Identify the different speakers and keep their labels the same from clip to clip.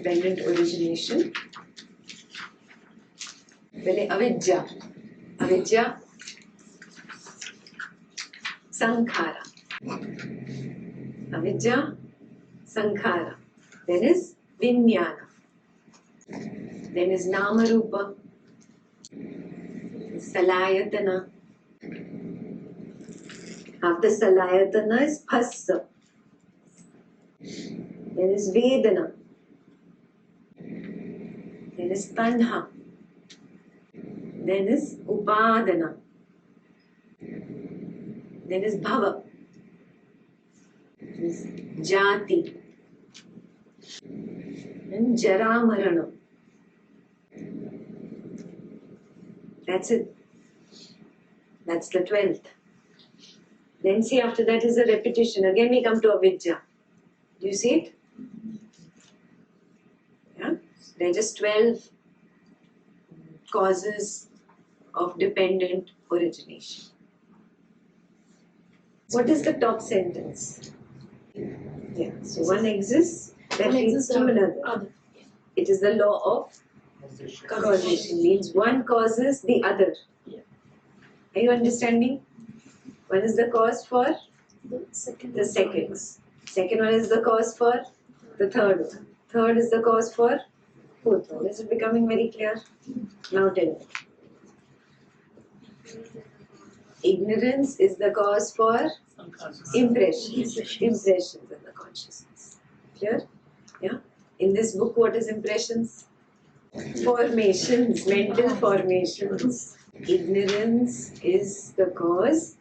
Speaker 1: dependent origination. Pele avidya. Avidya, sankhara. Avidya, sankhara. Then is vinyana. Then is namarupa. Salayatana. After salayatana is phassa. Then is vedana. Then is tanha. Then is upadana. Then is bhava. Then is jati. Then jara marana. That's it. That's the 12th. Then see, after that is a repetition. Again we come to avidya. Do you see it? Yeah? There are just 12 causes of dependent origination. What is the top sentence? Yeah. So one exists, that leads to another. It is the law of causation. Means one causes the other. Are you understanding? One is the cause for the second. Second one is the cause for the third one. Third is the cause for fourth one. Is it becoming very clear? Now tell me. Ignorance is the cause for impressions. Impressions in the consciousness. Clear? Yeah? In this book, what is impressions? Formations, mental formations. Ignorance is the cause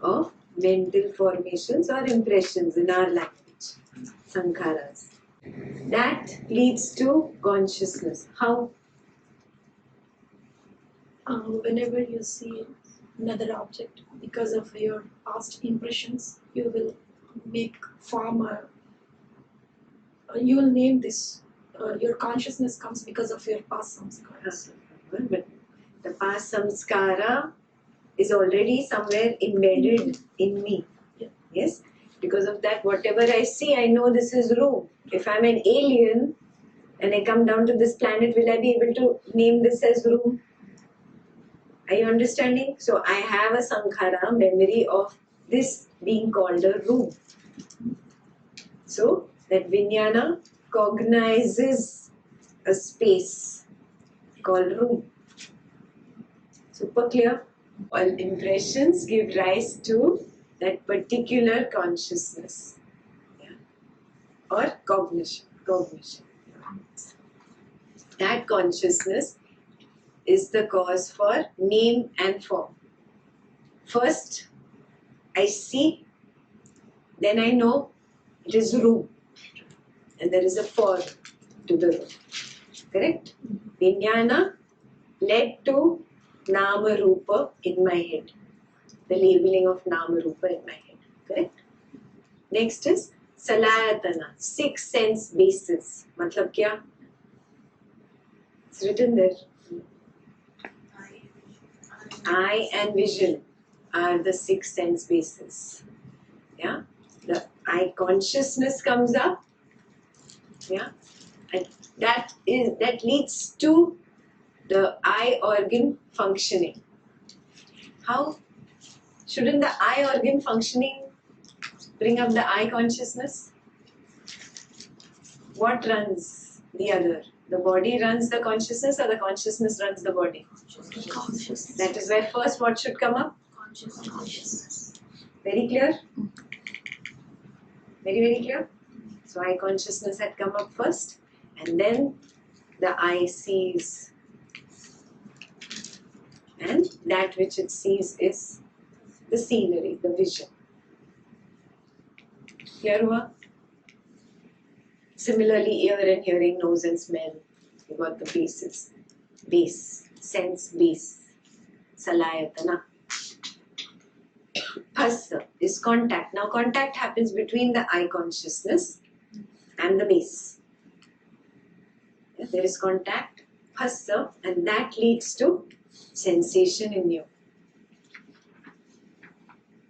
Speaker 1: of mental formations or impressions in our language. Sankharas. That leads to consciousness. How?
Speaker 2: Whenever you see another object, because of your past impressions, you will you will name this. Your consciousness comes because of your past samskaras.
Speaker 1: But the past samskara is already somewhere embedded in me.
Speaker 2: Yeah.
Speaker 1: Yes? Because of that, whatever I see, I know this is room. If I'm an alien and I come down to this planet, will I be able to name this as room? Are you understanding? So I have a sankhara, memory of this being called a room. So that vijnana cognizes a space called room. Super clear? All impressions give rise to that particular consciousness, yeah? Or cognition. That consciousness is the cause for name and form. First, I see, then I know it is room, and there is a form to the room. Correct? Vijnana led to Nama Rupa in my head. The labeling of Nama Rupa in my head. Correct? Next is Salayatana, 6 sense bases. Matlab kya? It's written there. Eye and vision are the 6 sense bases. Yeah? The eye consciousness comes up. Yeah? And that leads to the eye organ functioning. How? Shouldn't the eye organ functioning bring up the eye consciousness? What runs the other? The body runs the consciousness or the consciousness runs the body?
Speaker 2: Consciousness.
Speaker 1: That is where first what should come up?
Speaker 2: Consciousness.
Speaker 1: Very clear? Very, very clear? So eye consciousness had come up first, and then the eye sees. And that which it sees is the scenery, the vision. Clear hua? Similarly, ear and hearing, nose and smell. You got the bases. Base, sense base. Salayatana. Phassa is contact. Now contact happens between the eye consciousness and the base. Yeah, there is contact, phassa, and that leads to sensation in you.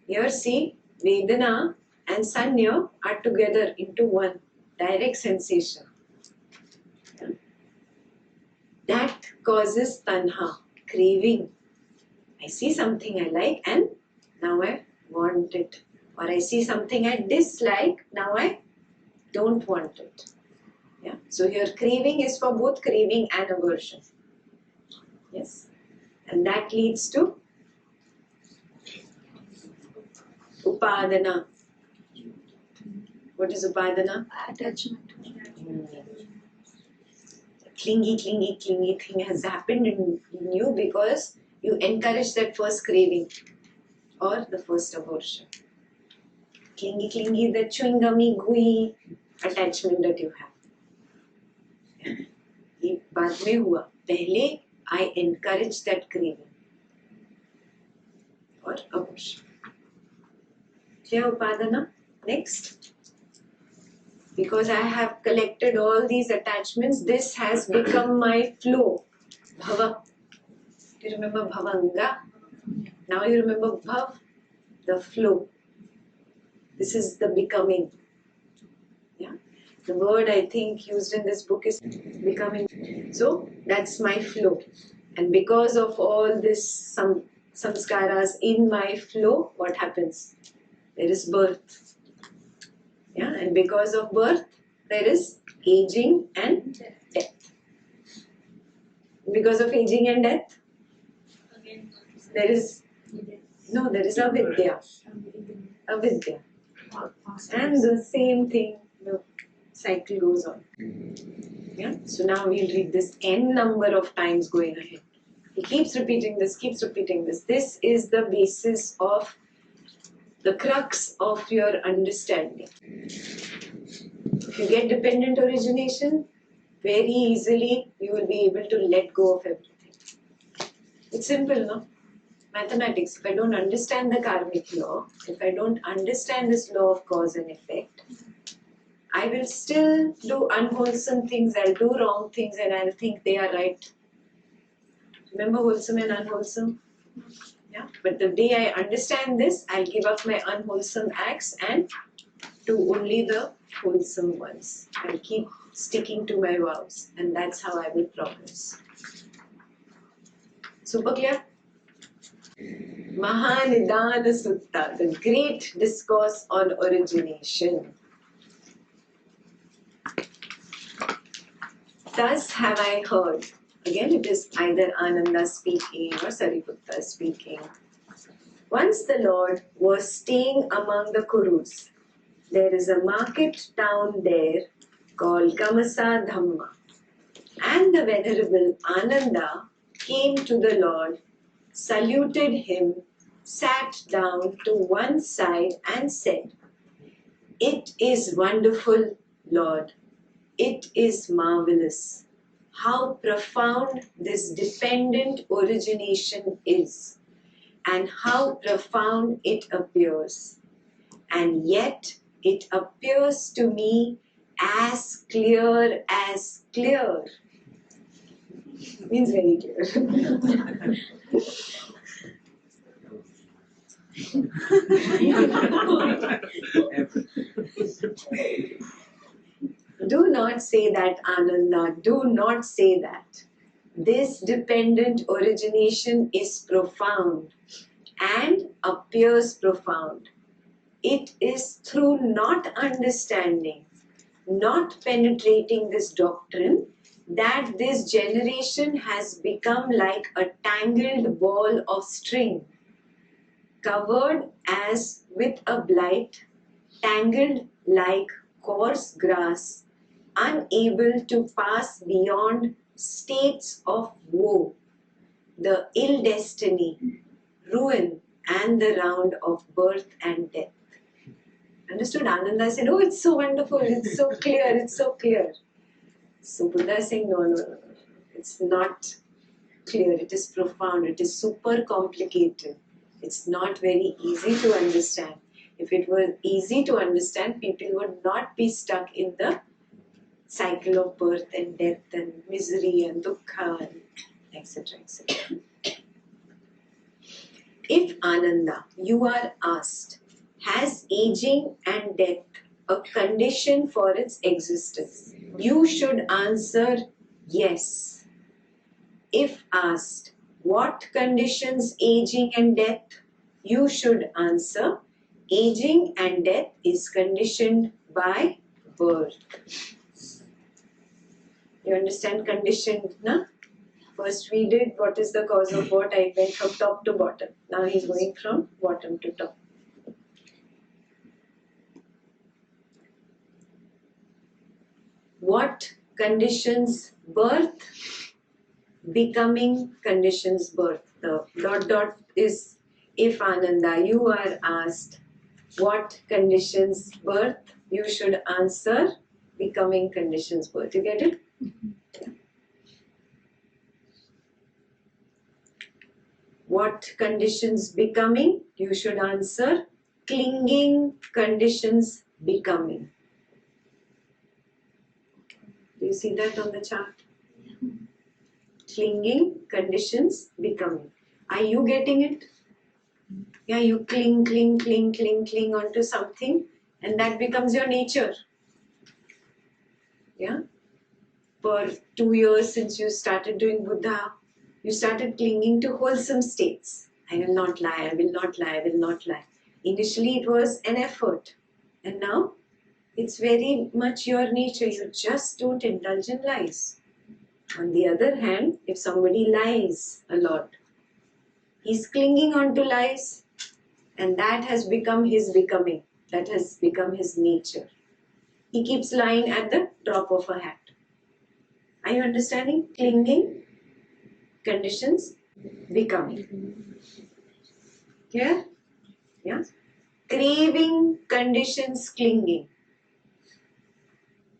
Speaker 1: Here see, Vedana and Sanya are together into one direct sensation. That causes tanha, craving. I see something I like and now I want it. Or I see something I dislike, now I don't want it. Yeah. So here craving is for both craving and aversion. Yes. And that leads to upadana. What is upadana?
Speaker 2: Attachment.
Speaker 1: Clingy thing has happened in you because you encourage that first craving or the first aversion. Clingy, the chewing gummy, gooey attachment that you have. ये बाद में हुआ, पहले I encourage that craving or aversion. Clear upadana? Next. Because I have collected all these attachments, this has become my flow. Bhava. Do you remember bhavanga? Now you remember bhav, the flow. This is the becoming. Yeah. The word I think used in this book is becoming. So that's my flow. And because of all this samskaras in my flow, what happens? There is birth. Yeah, and because of birth, there is aging and death. Because of aging and death, there is avidya. Avidya. And the same thing, the cycle goes on. Yeah. So now we'll read this n number of times going ahead. He keeps repeating this, This is the basis of the crux of your understanding. If you get dependent origination, very easily you will be able to let go of everything. It's simple, no? Mathematics. If I don't understand the karmic law, if I don't understand this law of cause and effect, I will still do unwholesome things, I'll do wrong things and I'll think they are right. Remember wholesome and unwholesome? Yeah. But the day I understand this, I'll give up my unwholesome acts and do only the wholesome ones. I'll keep sticking to my vows and that's how I will progress. Super clear? Mahanidana Sutta, the great discourse on origination. Thus have I heard. Again, it is either Ananda speaking or Sariputta speaking. Once the Lord was staying among the Kurus. There is a market town there called Kamasa Dhamma. And the Venerable Ananda came to the Lord, saluted him, sat down to one side and said, "It is wonderful, Lord. It is marvelous. How profound this dependent origination is, and how profound it appears. And yet it appears to me as clear as clear." Means very clear. Do not say that, Ananda. Do not say that. This dependent origination is profound and appears profound. It is through not understanding, not penetrating this doctrine, that this generation has become like a tangled ball of string, covered as with a blight, tangled like coarse grass, unable to pass beyond states of woe, the ill destiny, ruin, and the round of birth and death. Understood? Ananda said, "Oh, it's so wonderful, it's so clear, it's so clear." So Buddha is saying, no, it's not clear, it is profound, it is super complicated. It's not very easy to understand. If it were easy to understand, people would not be stuck in the cycle of birth and death and misery and dukkha and etc. etc. If Ananda, you are asked, has aging and death a condition for its existence? You should answer yes. If asked, what conditions aging and death? You should answer, aging and death is conditioned by birth. You understand conditioned, na? First we did what is the cause of what. I went from top to bottom. Now he's going from bottom to top. What conditions birth? Becoming conditions birth. The dot dot is if Ananda, you are asked what conditions birth, you should answer becoming conditions birth. You get it? Yeah. What conditions becoming? You should answer clinging conditions becoming. Do you see that on the chart? Clinging conditions becoming. Are you getting it? Yeah, you cling onto something, and that becomes your nature. Yeah. For 2 years since you started doing Buddha, you started clinging to wholesome states. I will not lie, I will not lie, I will not lie. Initially it was an effort, and now it's very much your nature. You just don't indulge in lies. On the other hand, if somebody lies a lot, he's clinging on to lies, and that has become his becoming. That has become his nature. He keeps lying at the drop of a hat. Are you understanding? Clinging conditions becoming. Clear? Yeah. Craving conditions clinging.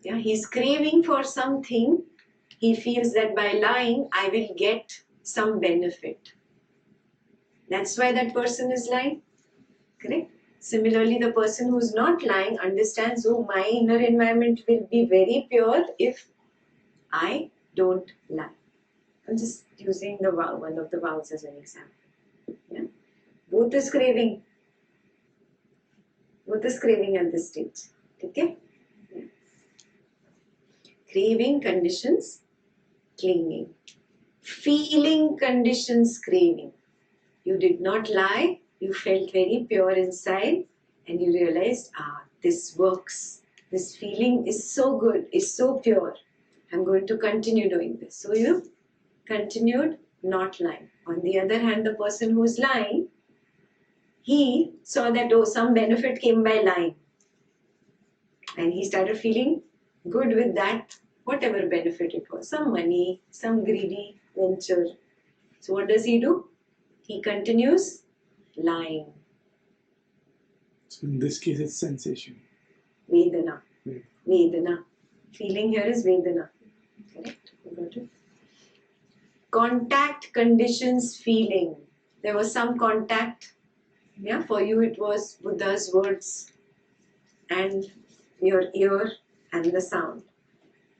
Speaker 1: Yeah, he's craving for something. He feels that by lying, I will get some benefit. That's why that person is lying. Correct? Similarly, the person who's not lying understands, oh, my inner environment will be very pure if I don't lie. I'm just using the vow, one of the vows as an example. Yeah? Both is craving. Both is craving at this stage. Okay? Yeah. Craving conditions, clinging. Feeling conditions, craving. You did not lie, you felt very pure inside, and you realized, this works. This feeling is so good, is so pure. I'm going to continue doing this. So you continued not lying. On the other hand, the person who's lying, he saw that, oh, some benefit came by lying. And he started feeling good with that, whatever benefit it was. Some money, some greedy venture. So what does he do? He continues lying.
Speaker 3: So in this case, it's sensation.
Speaker 1: Vedana.
Speaker 3: Yeah.
Speaker 1: Vedana. Feeling here is Vedana. Correct? You got it? Contact conditions feeling. There was some contact. Yeah, for you it was Buddha's words and your ear and the sound.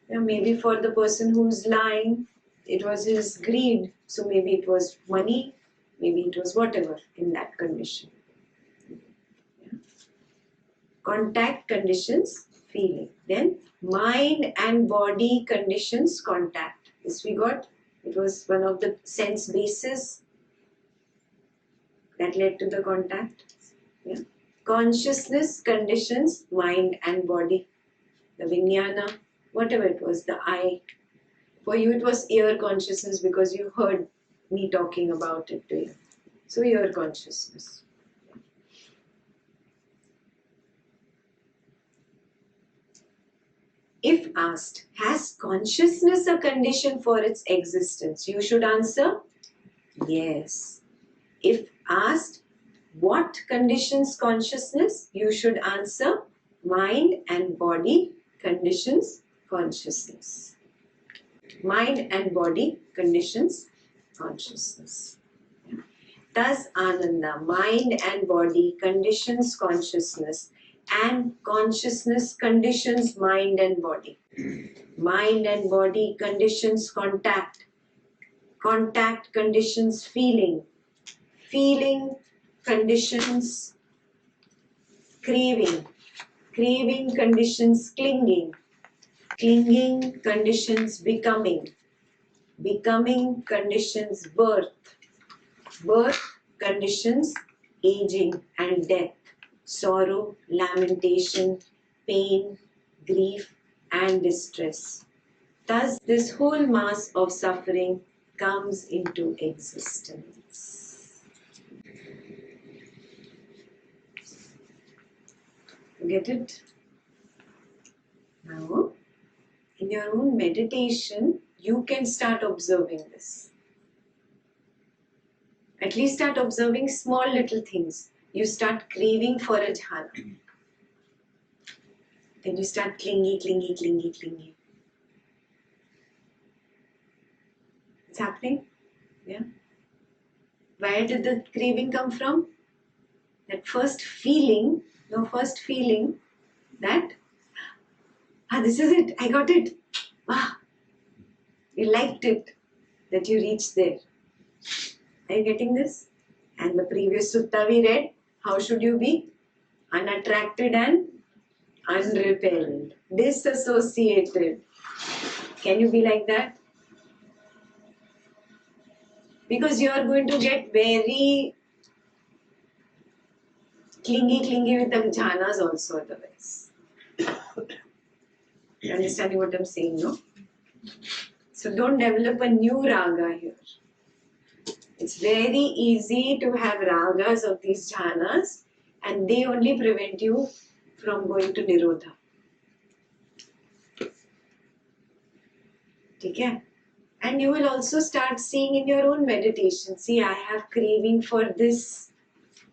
Speaker 1: Yeah, maybe for the person who's lying, it was his greed. So maybe it was money, maybe it was whatever in that condition. Yeah. Contact conditions feeling. Then mind and body conditions contact. This we got. It was one of the sense bases that led to the contact. Yeah. Consciousness conditions mind and body. The vijnana, whatever it was, the I. For you it was ear consciousness because you heard me talking about it to you. So ear consciousness. If asked, has consciousness a condition for its existence? You should answer, yes. If asked, what conditions consciousness? You should answer, mind and body conditions consciousness. Mind and body conditions consciousness. Thus, Ananda, mind and body conditions consciousness, and consciousness conditions mind and body. Mind and body conditions contact. Contact conditions feeling. Feeling conditions craving. Craving conditions clinging. Clinging conditions becoming. Becoming conditions birth. Birth conditions aging and death, sorrow, lamentation, pain, grief, and distress. Thus, this whole mass of suffering comes into existence. Get it? Now, in your own meditation, you can start observing this. At least start observing small little things. You start craving for a jhana. Then you start clingy. It's happening? Yeah. Where did the craving come from? That first feeling that, this is it, I got it. You liked it, that you reached there. Are you getting this? And the previous sutta we read, how should you be? Unattracted and unrepelled, disassociated. Can you be like that? Because you are going to get very clingy with the jhanas also otherwise. You understanding what I'm saying, no? So don't develop a new raga here. It's very easy to have ragas of these jhanas, and they only prevent you from going to nirodha. Okay? And you will also start seeing in your own meditation, see, I have craving for this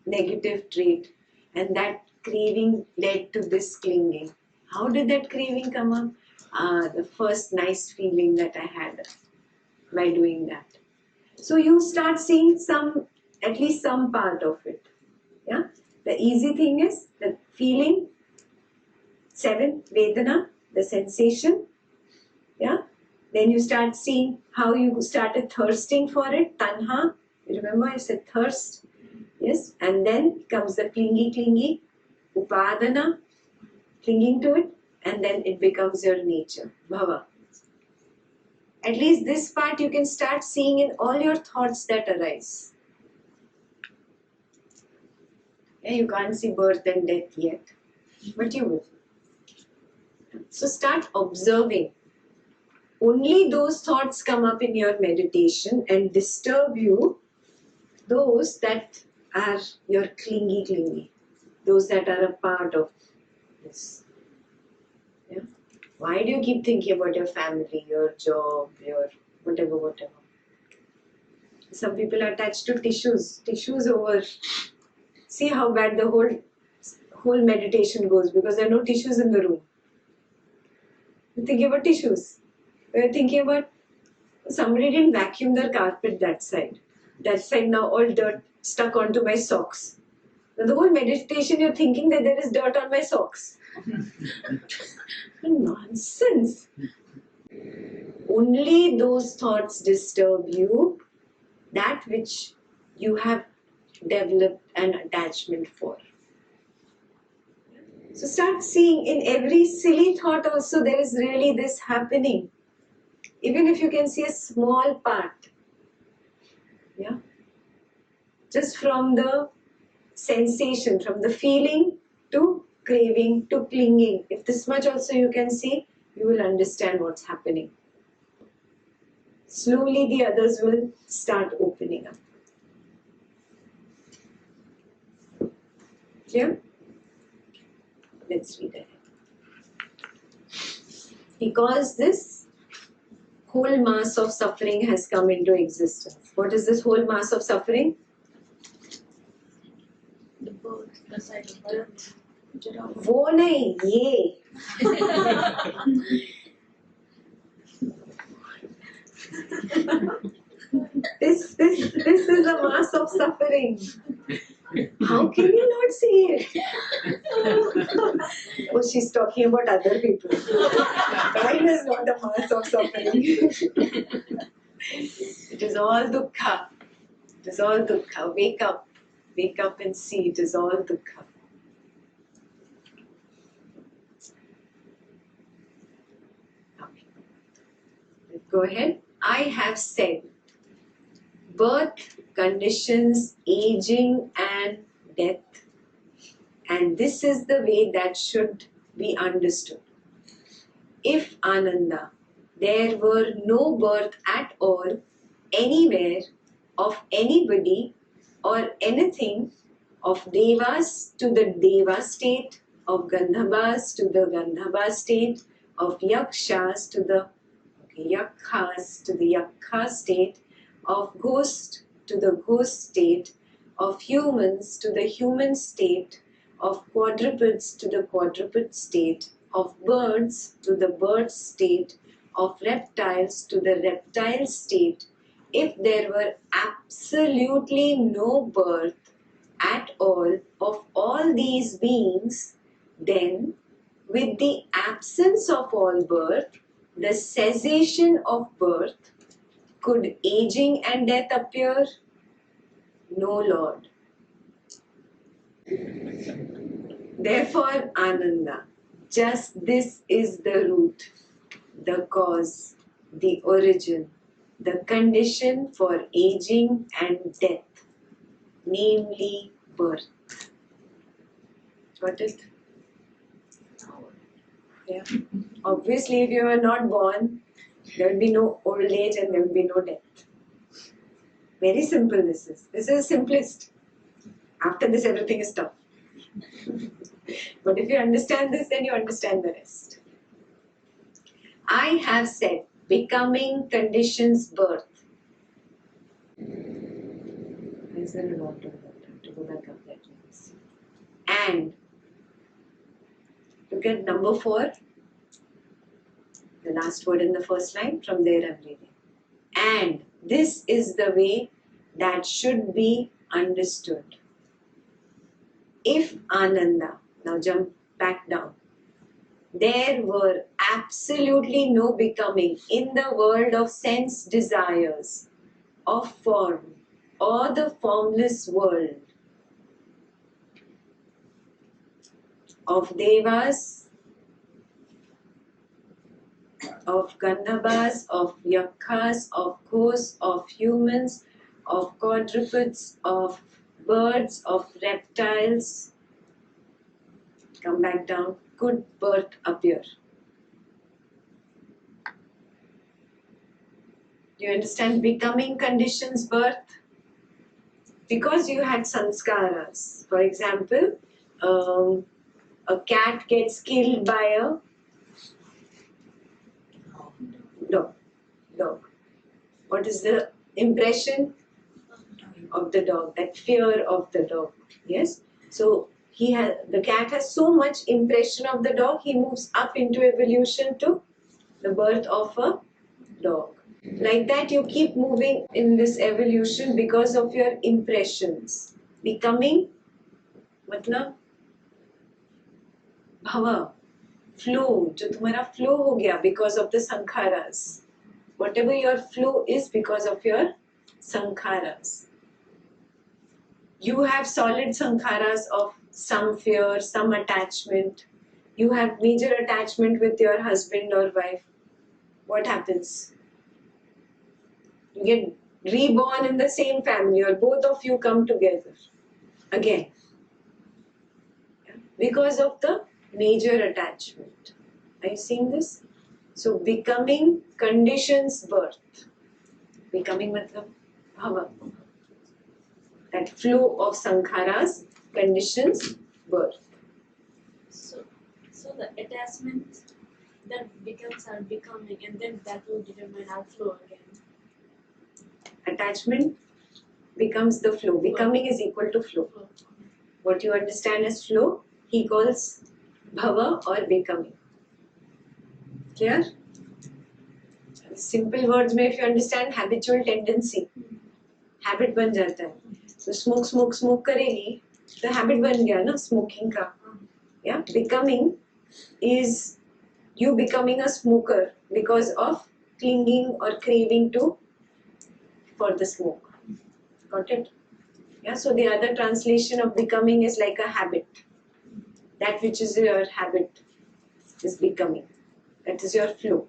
Speaker 1: negative trait, and that craving led to this clinging. How did that craving come up? The first nice feeling that I had by doing that. So you start seeing at least some part of it. Yeah. The easy thing is the feeling. 7, Vedana, the sensation. Yeah. Then you start seeing how you started thirsting for it. Tanha. You remember I said thirst. Yes. And then comes the clingy. Upadana. Clinging to it. And then it becomes your nature. Bhava. At least this part you can start seeing in all your thoughts that arise. Yeah, you can't see birth and death yet, but you will. So start observing. Only those thoughts come up in your meditation and disturb you, those that are your clingy, those that are a part of this. Yeah? Why do you keep thinking about your family, your job, your whatever? Some people are attached to tissues over. See how bad the whole meditation goes because there are no tissues in the room. You're thinking about tissues. You're thinking about somebody didn't vacuum their carpet that side. That side now all dirt stuck onto my socks. Now the whole meditation you're thinking that there is dirt on my socks. Nonsense. Only those thoughts disturb you, that which you have developed an attachment for. So start seeing in every silly thought also there is really this happening. Even if you can see a small part. Yeah. Just from the sensation, from the feeling to craving to clinging. If this much also you can see, you will understand what's happening. Slowly the others will start opening up. Clear? Let's read ahead. Because this whole mass of suffering has come into existence. What is this whole mass of suffering?
Speaker 2: The birth, the cycle of birth.
Speaker 1: वो नहीं, ये. This is a mass of suffering. How can you not see it? Oh, she's talking about other people. Mine is not a mass of suffering. It is all dukkha. It is all dukkha. Wake up. Wake up and see it is all dukkha. Okay. Go ahead. I have said birth, conditions, aging and death. And this is the way that should be understood. If Ananda, there were no birth at all, anywhere, of anybody or anything, of Devas to the Deva state, of Gandhabas to the Gandhaba state, of Yakshas to the Yakha state, of ghost to the ghost state, of humans to the human state, of quadrupeds to the quadruped state, of birds to the bird state, of reptiles to the reptile state. If there were absolutely no birth at all these beings, then with the absence of all birth, the cessation of birth, could aging and death appear? No, Lord. Therefore, Ananda, just this is the root, the cause, the origin, the condition for aging and death, namely birth. Got it? Yeah. Obviously, if you are not born, there will be no old age and there will be no death. Very simple this is. This is the simplest. After this, everything is tough. But if you understand this, then you understand the rest. I have said, becoming conditions birth. Is there a lot of that? To go back up that means. And look at number 4. The last word in the first line, from there I'm reading. And this is the way that should be understood. If Ananda, now jump back down, there were absolutely no becoming in the world of sense desires, of form, or the formless world, of Devas, of Gandhabas, of Yakhas, of ghosts, of humans, of quadrupeds, of birds, of reptiles. Come back down. Could birth appear? Do you understand? Becoming conditions birth. Because you had sanskaras. For example, a cat gets killed by a dog. What is the impression of the dog? That fear of the dog. Yes. So the cat has so much impression of the dog. He moves up into evolution to the birth of a dog. Like that, you keep moving in this evolution because of your impressions. Becoming, मतलब bhava, flow, जो तुम्हारा flow हो गया because of the sankharas. Whatever your flow is because of your sankharas. You have solid sankharas of some fear, some attachment. You have major attachment with your husband or wife. What happens? You get reborn in the same family, or both of you come together again. Because of the major attachment. Are you seeing this? So becoming conditions birth. Becoming matlab bhava. That flow of sankharas conditions birth.
Speaker 4: So the attachment that becomes our becoming, and then that will determine our flow again.
Speaker 1: Attachment becomes the flow. Becoming is equal to flow. What you understand as flow, he calls bhava or becoming. Clear? Simple words में if you understand, habitual tendency. Habit बन जाता है. So smoke करेगी, तो habit बन गया ना smoking का. Yeah, becoming is you becoming a smoker because of clinging or craving for the smoke. Got it? Yeah, so the other translation of becoming is like a habit. That which is your habit is becoming. That is your flow.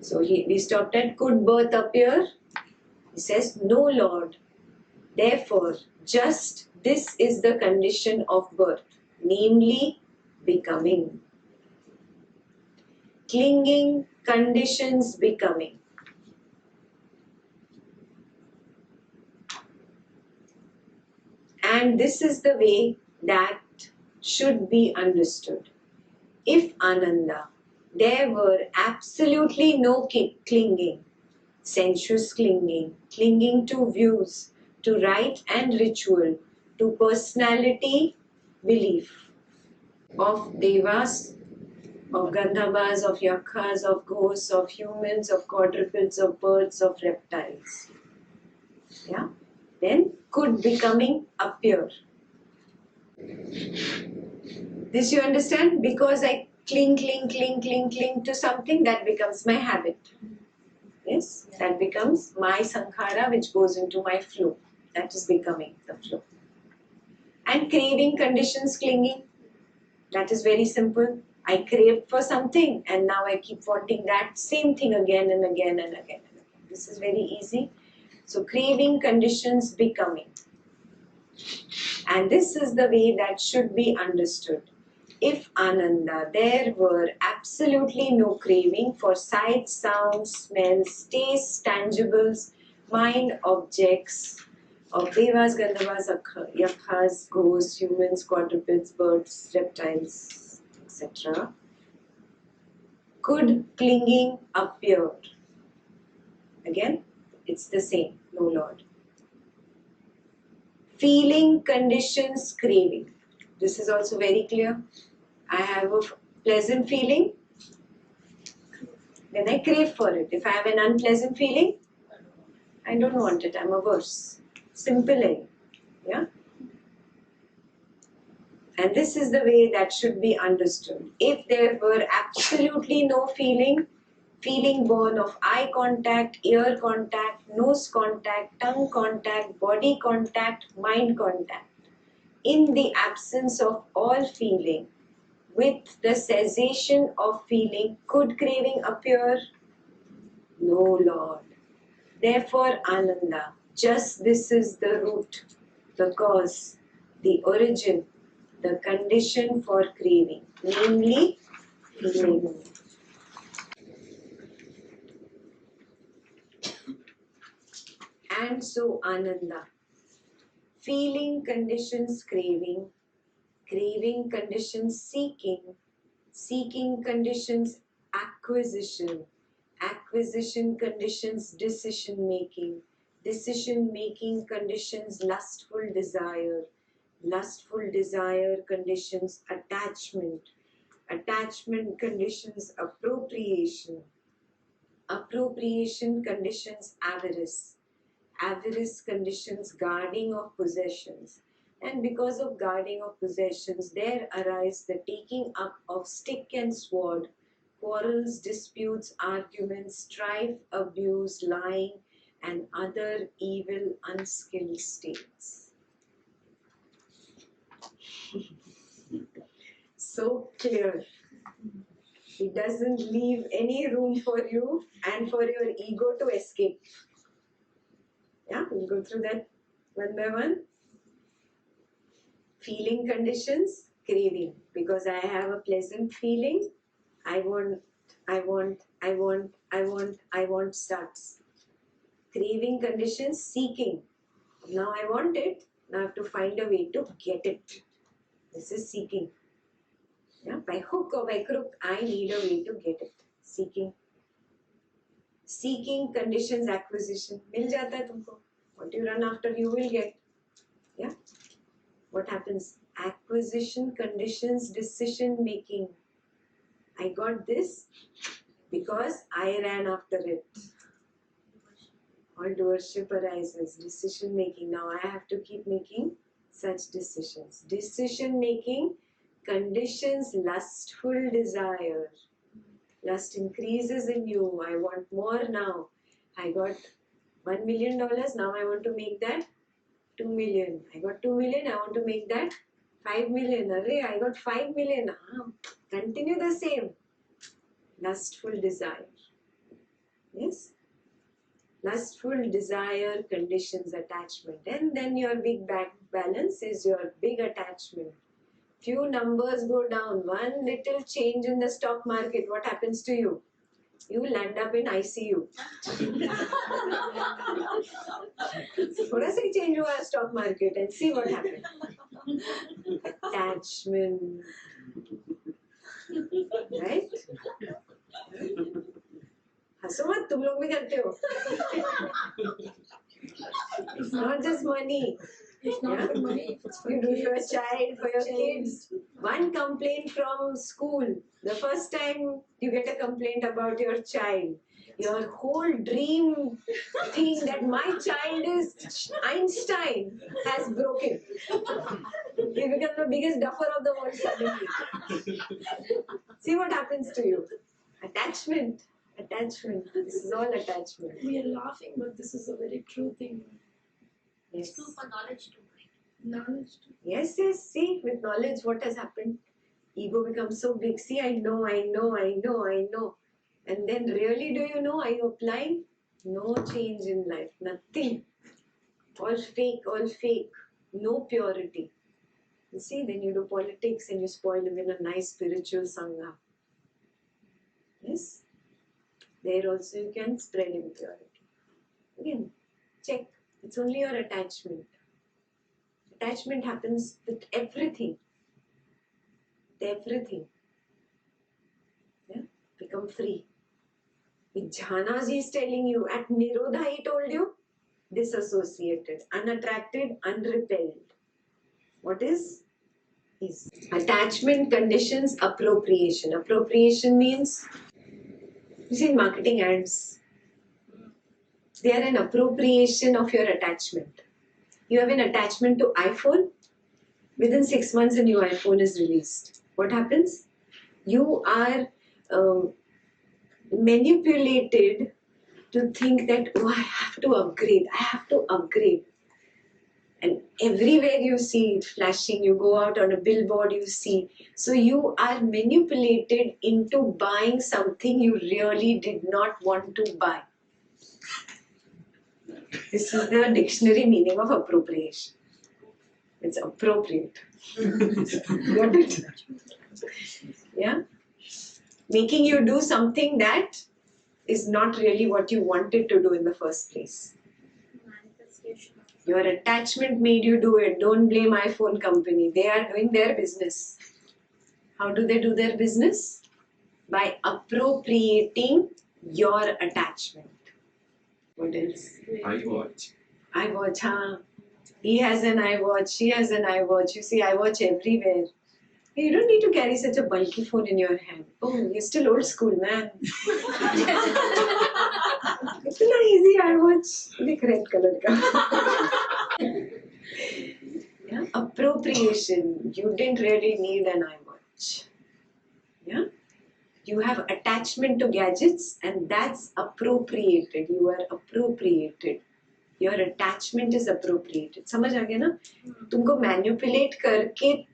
Speaker 1: So we stopped at could birth appear? He says, no, Lord. Therefore, just this is the condition of birth, namely becoming. Clinging conditions becoming. And this is the way that should be understood. If Ananda, there were absolutely no clinging, sensuous clinging, clinging to views, to rite and ritual, to personality, belief of devas, of gandharvas, of yakshas, of ghosts, of humans, of quadrupeds, of birds, of reptiles. Yeah? Then could becoming appear. This you understand? Because I cling to something, that becomes my habit. Yes? That becomes my sankhara, which goes into my flow. That is becoming the flow. And craving conditions clinging. That is very simple. I craved for something and now I keep wanting that same thing again and again and again and again. This is very easy. So craving conditions becoming. And this is the way that should be understood. If Ananda, there were absolutely no craving for sights, sounds, smells, tastes, tangibles, mind objects of devas, gandharvas, yakshas, ghosts, humans, quadrupeds, birds, reptiles, etc., could clinging appear? Again, it's the same, no Lord. Feeling conditions craving. This is also very clear. I have a pleasant feeling, then I crave for it. If I have an unpleasant feeling, I don't want it, I'm averse. Simple, yeah? And this is the way that should be understood. If there were absolutely no feeling born of eye contact, ear contact, nose contact, tongue contact, body contact, mind contact, in the absence of all feeling, with the cessation of feeling, could craving appear? No, Lord. Therefore, Ananda, just this is the root, the cause, the origin, the condition for craving, namely feeling. And so, Ananda, feeling conditions craving, craving conditions seeking, seeking conditions acquisition, acquisition conditions decision making, decision making conditions lustful desire, lustful desire conditions attachment, attachment conditions appropriation, appropriation conditions avarice, avarice conditions guarding of possessions. And because of guarding of possessions, there arise the taking up of stick and sword, quarrels, disputes, arguments, strife, abuse, lying, and other evil, unskilled states. So clear. It doesn't leave any room for you and for your ego to escape. Yeah, we'll go through that one by one. Feeling conditions, craving. Because I have a pleasant feeling, I want starts. Craving conditions, seeking. Now I want it, now I have to find a way to get it. This is seeking. Yeah, by hook or by crook, I need a way to get it. Seeking. Seeking conditions, acquisition. मिल जाता है तुमको. What you run after, you will get. Yeah. What happens? Acquisition conditions, decision making. I got this because I ran after it. All doership arises, decision making. Now I have to keep making such decisions. Decision making conditions lustful desire. Lust increases in you. I want more now. I got $1 million. Now I want to make that 2 million. I got 2 million. I want to make that 5 million. Array, I got 5 million. Continue the same. Lustful desire. Yes? Lustful desire conditions attachment. And then your big balance is your big attachment. Few numbers go down, one little change in the stock market, what happens to you? You land up in ICU. थोड़ा सा ही change हुआ stock market and see what happened. Attachment. Right? हंसो मत, तुम लोग भी करते हो. It's not just money.
Speaker 2: It's not for money, it's for
Speaker 1: You do for your
Speaker 2: kids,
Speaker 1: child, for your
Speaker 2: child.
Speaker 1: kids. One complaint from school. The first time you get a complaint about your child, your whole dream thing that my child is Einstein has broken. You become the biggest duffer of the world suddenly. See what happens to you. Attachment. Attachment. This is all attachment.
Speaker 2: We are laughing, but this is a very true thing.
Speaker 1: Yes.
Speaker 4: It's true for knowledge too.
Speaker 2: Knowledge.
Speaker 1: Yes, yes. See, with knowledge, what has happened? Ego becomes so big. See, I know. And then really, do you know? Are you applying? No change in life. Nothing. All fake. No purity. You see, then you do politics and you spoil even a nice spiritual sangha. Yes? There also you can spread impurity. Again, check. It's only your attachment. Attachment happens with everything. With everything. Yeah? Become free. With jhanas he is telling you, at Nirodha he told you, disassociated, unattracted, unrepelled. What is? Is attachment conditions appropriation. Appropriation means, you see in marketing ads, they are an appropriation of your attachment. You have an attachment to iPhone, within 6 months a new iPhone is released. What happens? You are manipulated to think that, oh, I have to upgrade. And everywhere you see it flashing, you go out on a billboard, you see. So you are manipulated into buying something you really did not want to buy. This is the dictionary meaning of appropriation. It's appropriate. Got it? Yeah? Making you do something that is not really what you wanted to do in the first place.
Speaker 4: Manifestation.
Speaker 1: Your attachment made you do it. Don't blame iPhone company. They are doing their business. How do they do their business? By appropriating your attachment. What else?
Speaker 3: iWatch.
Speaker 1: iWatch, huh? He has an iWatch, she has an iWatch. You see iWatch everywhere. You don't need to carry such a bulky phone in your hand. Oh, you're still old school, man. इतना easy iWatch. Look, red color ka. Yeah? Appropriation. You didn't really need an iWatch. Yeah? You have attachment to gadgets and that's appropriated. You are appropriated. Your attachment is appropriated. समझ आ गया ना? तुमको manipulate करके,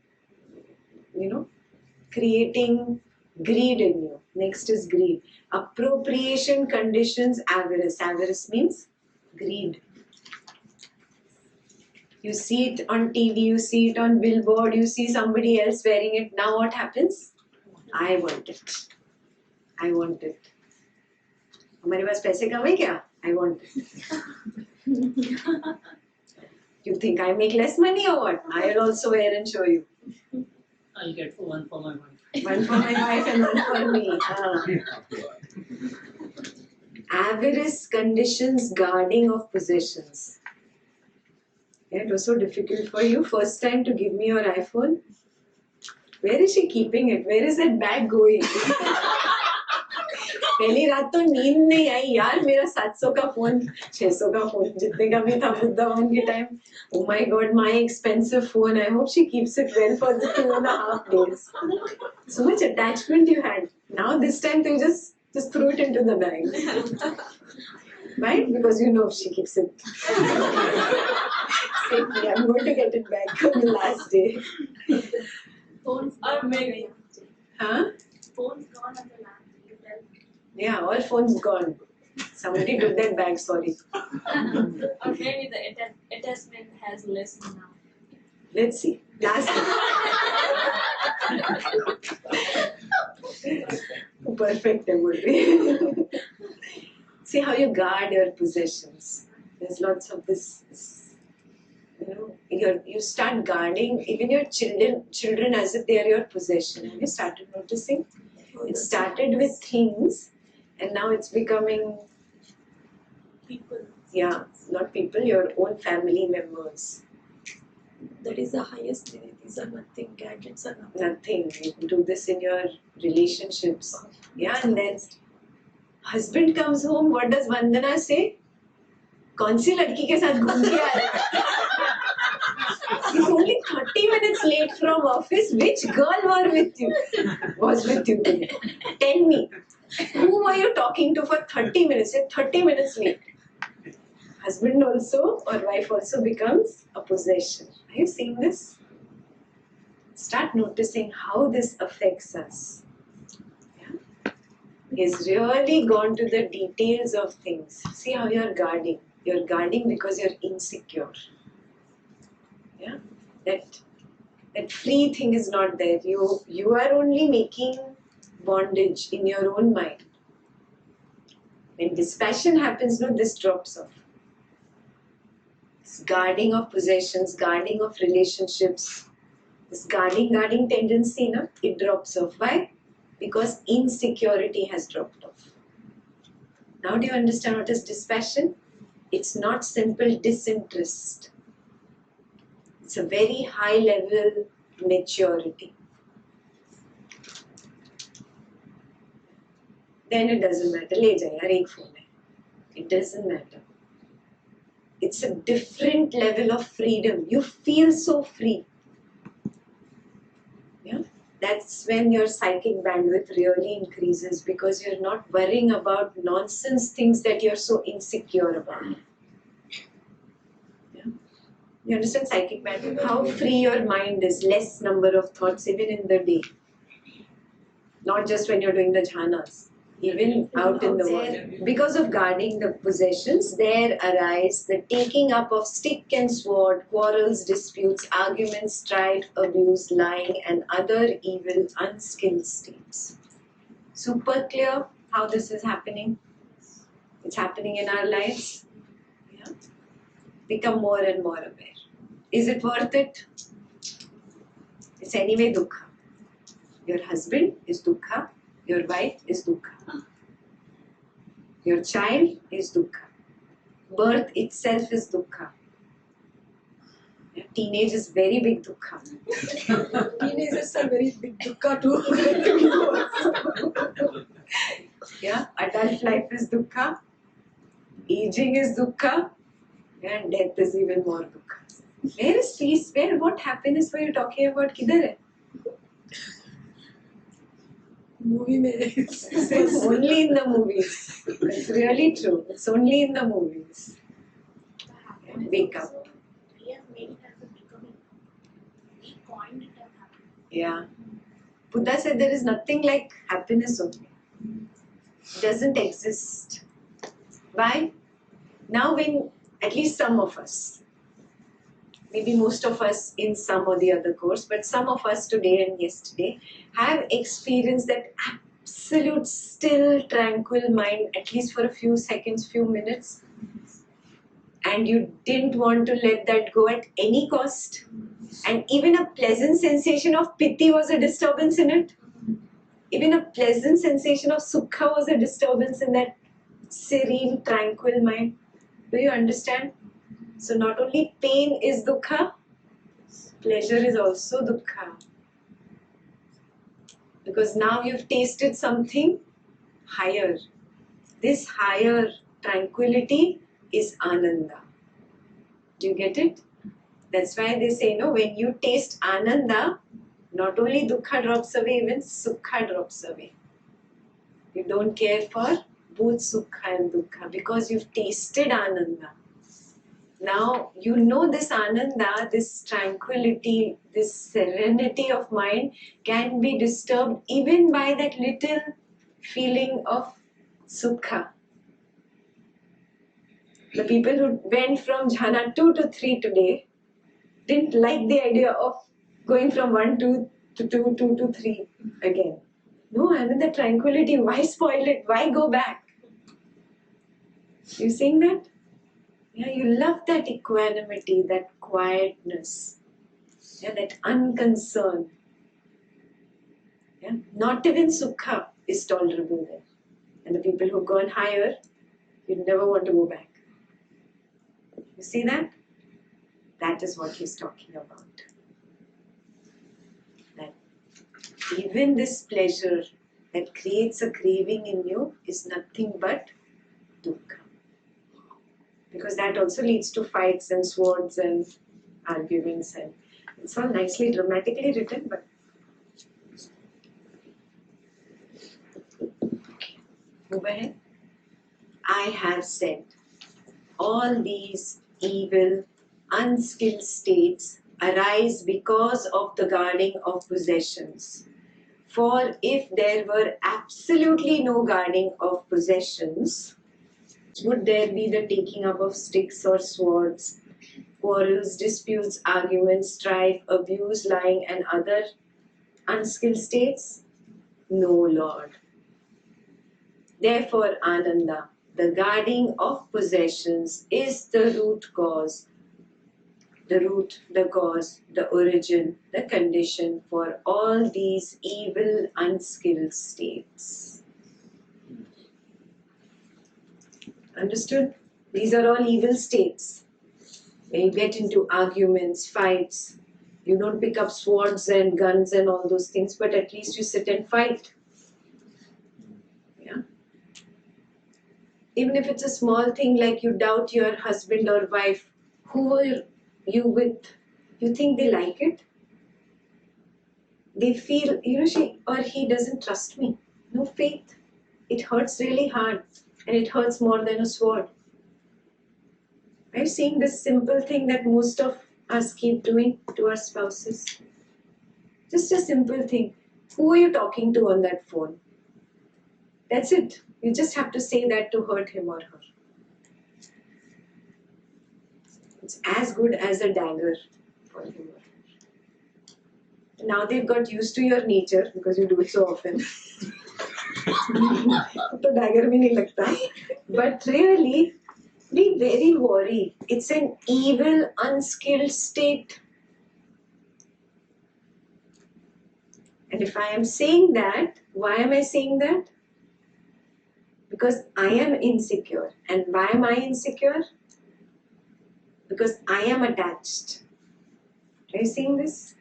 Speaker 1: creating greed in you. Next is greed. Appropriation conditions avarice. Avarice means greed. You see it on TV, you see it on billboard, you see somebody else wearing it. Now what happens? I want it. I want it. हमारे पास पैसे कम है क्या? I want it. You think I make less money or what? I'll also wear and show you.
Speaker 5: I'll get one for my wife.
Speaker 1: One for my wife and one for me. Avarice conditions guarding of possessions. Yeah, it was so difficult for you. First time to give me your iPhone. Where is she keeping it? Where is that bag going? पहली रात तो नींद नहीं आई यार मेरा 700 का phone 600 का phone जितने का भी था बुद्धावन के time. Oh my god, my expensive phone. I hope she keeps it well for the 2.5 days. So much attachment you had. Now this time you just threw it into the bag. Right? Because you know she keeps it safely. I'm going to get it back on the last day.
Speaker 4: Phones or maybe.
Speaker 1: Huh?
Speaker 4: Phones gone at the last.
Speaker 1: Yeah, all phones gone. Somebody took that bag, sorry.
Speaker 4: Or maybe the attachment has less now.
Speaker 1: Let's see. Last perfect memory. See how you guard your possessions. There's lots of this, you start guarding even your children as if they are your possession. Have you started noticing? It started with things and now it's becoming
Speaker 2: People.
Speaker 1: Yeah, not people, your own family members.
Speaker 2: That is the highest limit. These are nothing. Gadgets are nothing.
Speaker 1: Nothing. You can do this in your relationships. Yeah, and then husband comes home, what does Vandana say? कौन सी लड़की के साथ घूम के आ रहा है? He's only 30 minutes late from office. Which girl was with you today? Tell me. Who were you talking to for 30 minutes? You're 30 minutes late. Husband also or wife also becomes a possession. Are you seeing this? Start noticing how this affects us. Yeah? He's really gone to the details of things. See how you're guarding. You're guarding because you're insecure. Yeah? That free thing is not there. You are only making bondage in your own mind. When dispassion happens, this drops off. This guarding of possessions, guarding of relationships, this guarding tendency, it drops off. Why? Because insecurity has dropped off. Now do you understand what is dispassion? It's not simple disinterest. It's a very high level maturity. Then it doesn't matter. Le jaa yaar, ek phone hai. It doesn't matter. It's a different level of freedom. You feel so free. Yeah? That's when your psychic bandwidth really increases because you're not worrying about nonsense things that you're so insecure about. Yeah? You understand psychic bandwidth? How free your mind is, less number of thoughts even in the day. Not just when you're doing the jhanas. Even out in the world. Because of guarding the possessions, there arise the taking up of stick and sword, quarrels, disputes, arguments, strife, abuse, lying, and other evil, unskilled states. Super clear how this is happening? It's happening in our lives. Yeah? Become more and more aware. Is it worth it? It's anyway dukkha. Your husband is dukkha. Your wife is dukkha. Your child is dukkha. Birth itself is dukkha. Teenage is very big dukkha.
Speaker 2: Teenagers are very big dukkha too.
Speaker 1: Yeah, adult life is dukkha. Aging is dukkha. And death is even more dukkha. Where is peace? What happiness were you talking about? Kidhar hai?
Speaker 2: Movie mein.
Speaker 1: It's only in the movies. It's really true. It's only in the movies. Wake up.
Speaker 6: We have made it as a becoming. We coined it as happiness.
Speaker 1: Yeah. Buddha said there is nothing like happiness only. It doesn't exist. Why? Now when at least some of us, maybe most of us in some or the other course, but some of us today and yesterday have experienced that absolute still tranquil mind at least for a few seconds, few minutes, and you didn't want to let that go at any cost, and even a pleasant sensation of piti was a disturbance in it, even a pleasant sensation of sukha was a disturbance in that serene, tranquil mind. Do you understand? So not only pain is dukkha, pleasure is also dukkha. Because now you've tasted something higher. This higher tranquility is ananda. Do you get it? That's why they say, when you taste ananda, not only dukkha drops away, even sukha drops away. You don't care for both sukha and dukkha because you've tasted ananda. Now, you know this ananda, this tranquility, this serenity of mind can be disturbed even by that little feeling of sukha. The people who went from jhana 2 to 3 today didn't like the idea of going from 1 to 2 to 3 again. No, I'm in the tranquility. Why spoil it? Why go back? You seeing that? Yeah, you love that equanimity, that quietness, yeah, that unconcern. Yeah? Not even sukha is tolerable there. And the people who've gone higher, you never want to go back. You see that? That is what he's talking about. That even this pleasure that creates a craving in you is nothing but dukkha. Because that also leads to fights and swords and arguments, and it's all nicely dramatically written, but okay. Move ahead. I have said all these evil, unskilled states arise because of the guarding of possessions. For if there were absolutely no guarding of possessions, would there be the taking up of sticks or swords, quarrels, disputes, arguments, strife, abuse, lying, and other unskilled states? No, Lord. Therefore, Ananda, the guarding of possessions is the root cause, the cause, the origin, the condition for all these evil, unskilled states. Understood? These are all evil states. When you get into arguments, fights, you don't pick up swords and guns and all those things, but at least you sit and fight. Yeah. Even if it's a small thing like you doubt your husband or wife, who are you with? You think they like it? They feel, she or he doesn't trust me. No faith. It hurts really hard, and it hurts more than a sword. Are you seeing this simple thing that most of us keep doing to our spouses? Just a simple thing. Who are you talking to on that phone? That's it. You just have to say that to hurt him or her. It's as good as a dagger for him or her. Now they've got used to your nature because you do it so often. तो dagger भी नहीं लगता. But really, be very worried. It's an evil, unskilled state. And if I am saying that, why am I saying that? Because I am insecure. And why am I insecure? Because I am attached. Are you seeing this?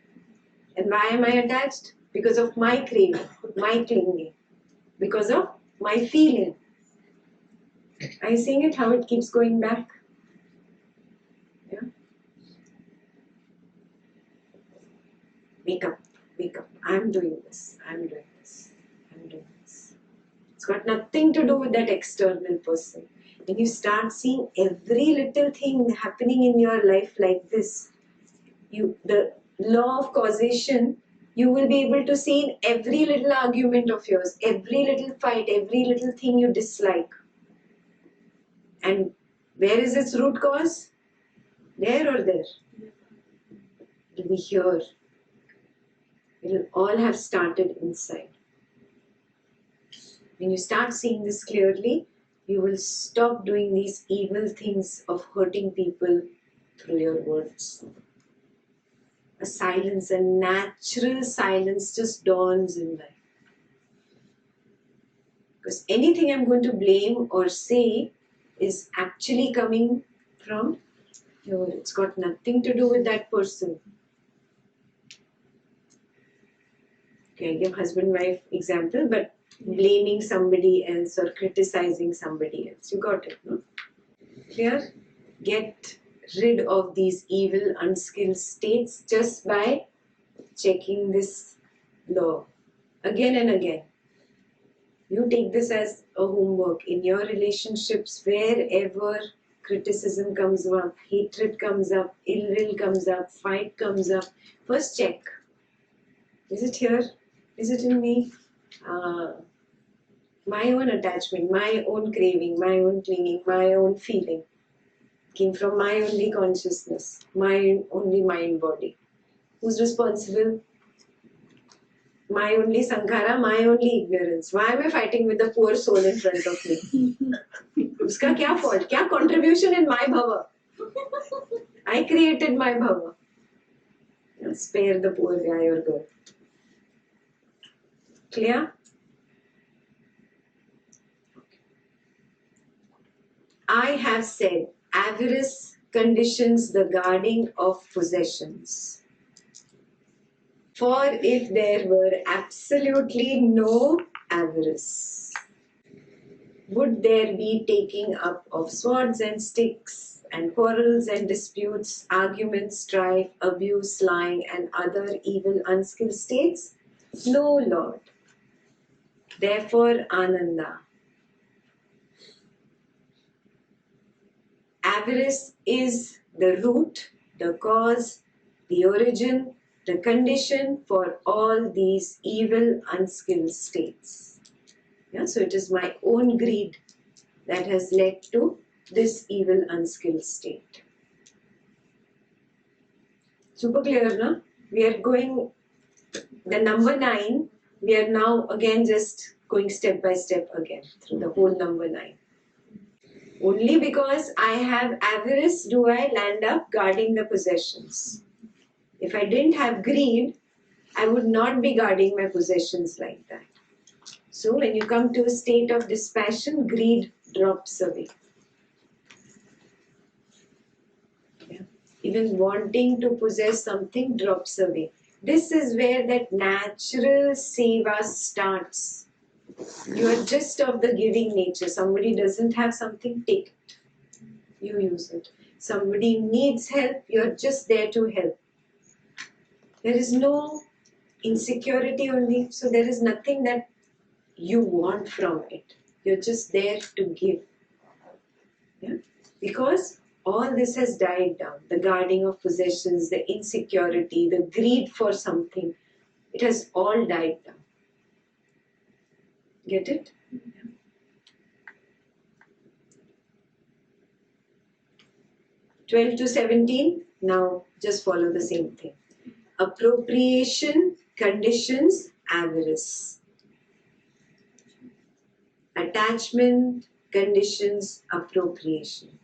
Speaker 1: And why am I attached? Because of my craving, my clinging. Because of my feeling. Are you seeing it? How it keeps going back? Yeah. Wake up, wake up. I'm doing this. I'm doing this. I'm doing this. It's got nothing to do with that external person. When you start seeing every little thing happening in your life like this, the law of causation, you will be able to see in every little argument of yours, every little fight, every little thing you dislike. And where is its root cause? There or there? It will be here. It will all have started inside. When you start seeing this clearly, you will stop doing these evil things of hurting people through your words. A silence, a natural silence just dawns in life. Because anything I'm going to blame or say is actually coming from here. It's got nothing to do with that person. Okay, I give husband-wife example, but blaming somebody else or criticizing somebody else. You got it, no? Clear? Get rid of these evil, unskilled states just by checking this law again and again. You take this as a homework in your relationships. Wherever criticism comes up, hatred comes up, ill will comes up, fight comes up, first check. Is it here? Is it in me? My own attachment, my own craving, my own clinging, my own feeling. Came from my only consciousness, my only mind body. Who's responsible? My only sankhara, my only ignorance. Why am I fighting with the poor soul in front of me? Uska kya fault? Kya contribution in my bhava? I created my bhava. Spare the poor guy or girl. Clear? I have said avarice conditions the guarding of possessions. For if there were absolutely no avarice, would there be taking up of swords and sticks and quarrels and disputes, arguments, strife, abuse, lying, and other evil unskilled states? No, Lord. Therefore, Ananda. Avarice is the root, the cause, the origin, the condition for all these evil unskilled states. Yeah, so it is my own greed that has led to this evil unskilled state. Super clear, no? We are going, the number 9, we are now again just going step by step again through the whole number 9. Only because I have avarice do I land up guarding the possessions. If I didn't have greed, I would not be guarding my possessions like that. So when you come to a state of dispassion, greed drops away. Yeah. Even wanting to possess something drops away. This is where that natural seva starts. You are just of the giving nature. Somebody doesn't have something, take it. You use it. Somebody needs help, you're just there to help. There is no insecurity only, so there is nothing that you want from it. You're just there to give. Yeah? Because all this has died down. The guarding of possessions, the insecurity, the greed for something, it has all died down. Get it? 12 to 17, now just follow the same thing. Appropriation conditions avarice. Attachment conditions appropriation.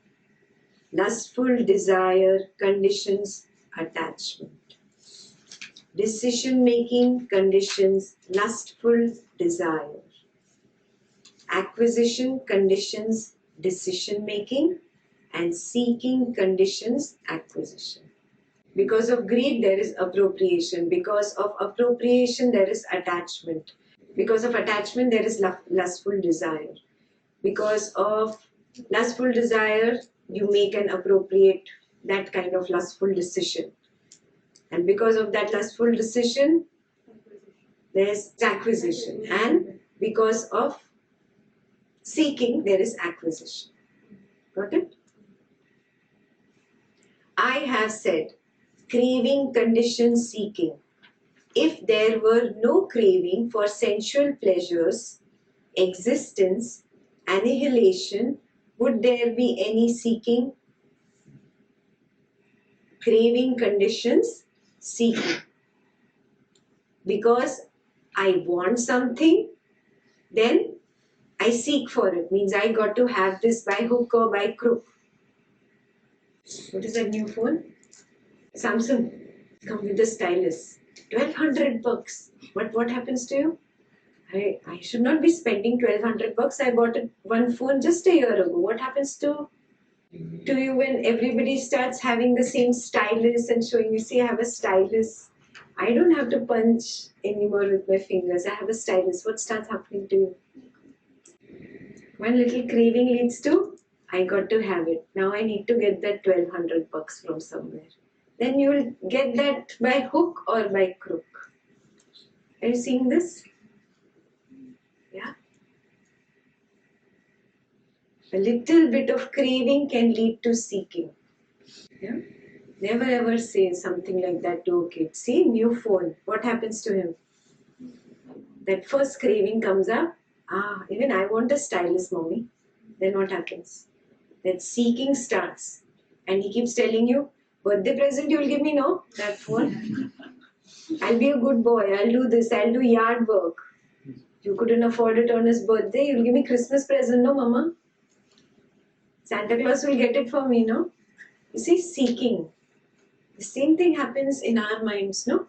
Speaker 1: Lustful desire conditions attachment. Decision making conditions lustful desire. Acquisition conditions decision making, and seeking conditions acquisition. Because of greed, there is appropriation. Because of appropriation, there is attachment. Because of attachment, there is lustful desire. Because of lustful desire, you make and appropriate that kind of lustful decision. And because of that lustful decision, there is acquisition. And because of seeking, there is acquisition. Got it? I have said, craving conditions seeking. If there were no craving for sensual pleasures, existence, annihilation, would there be any seeking? Craving conditions seeking. Because I want something, then I seek for it. Means I got to have this by hook or by crook. What is that new phone? Samsung. Come with the stylus. 1200 bucks. But what happens to you? I should not be spending 1200 bucks. I bought one phone just a year ago. What happens to you when everybody starts having the same stylus and showing, you see, I have a stylus. I don't have to punch anymore with my fingers. I have a stylus. What starts happening to you? One little craving leads to, I got to have it. Now I need to get that 1200 bucks from somewhere. Then you will get that by hook or by crook. Are you seeing this? Yeah. A little bit of craving can lead to seeking. Yeah. Never ever say something like that to a kid. See, new phone. What happens to him? That first craving comes up. Even I want a stylus, mommy. Then what happens? That seeking starts. And he keeps telling you, birthday present you will give me, no? That phone. I'll be a good boy, I'll do this, I'll do yard work. You couldn't afford it on his birthday, you'll give me Christmas present, no mama? Santa Claus will get it for me, no? You see, seeking. The same thing happens in our minds, no?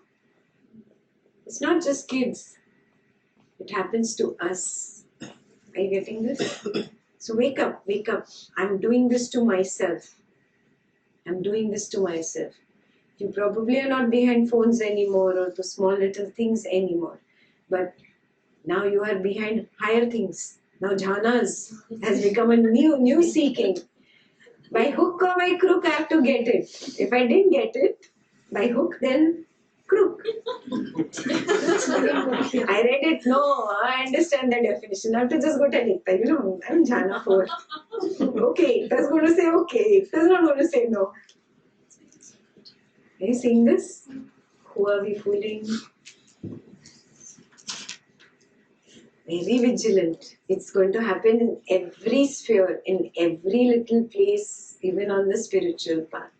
Speaker 1: It's not just kids. It happens to us. Are you getting this? So wake up, wake up. I'm doing this to myself. I'm doing this to myself. You probably are not behind phones anymore or the small little things anymore. But now you are behind higher things. Now jhanas has become a new seeking. By hook or by crook, I have to get it. If I didn't get it, by hook, then crook. I read it, no, I understand the definition. I have to just go tell Ekta, I'm jhana 4. Okay, Ekta's going to say okay. Ekta's not going to say no. Are you seeing this? Who are we fooling? Very vigilant. It's going to happen in every sphere, in every little place, even on the spiritual path.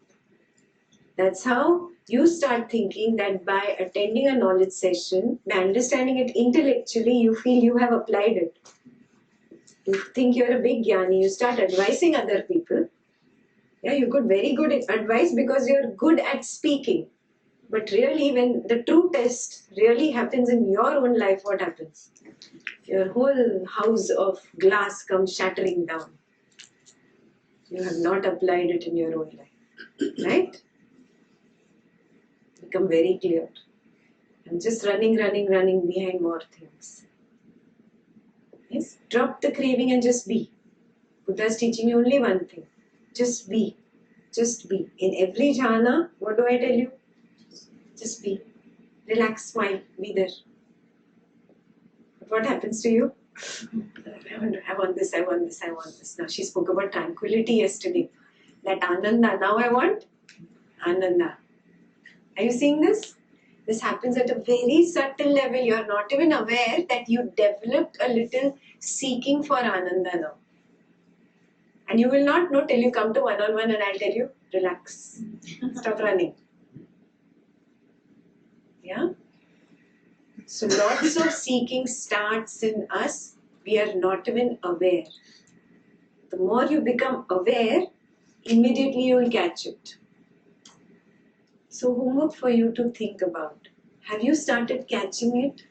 Speaker 1: That's how you start thinking that by attending a knowledge session, by understanding it intellectually, you feel you have applied it. You think you're a big jnani, you start advising other people. Yeah, you got very good advice because you're good at speaking. But really, when the true test really happens in your own life, what happens? Your whole house of glass comes shattering down. You have not applied it in your own life. Right? Become very clear. I'm just running behind more things. Yes? Drop the craving and just be. Buddha is teaching you only one thing. Just be. Just be. In every jhana, what do I tell you? Just be. Relax, smile, be there. But what happens to you? I want this. Now she spoke about tranquility yesterday. That ananda, now I want ananda. Are you seeing this? This happens at a very subtle level. You are not even aware that you developed a little seeking for ananda now. And you will not know till you come to one-on-one and I'll tell you, relax. Stop running. Yeah? So lots of seeking starts in us. We are not even aware. The more you become aware, immediately you will catch it. So homework for you to think about. Have you started catching it?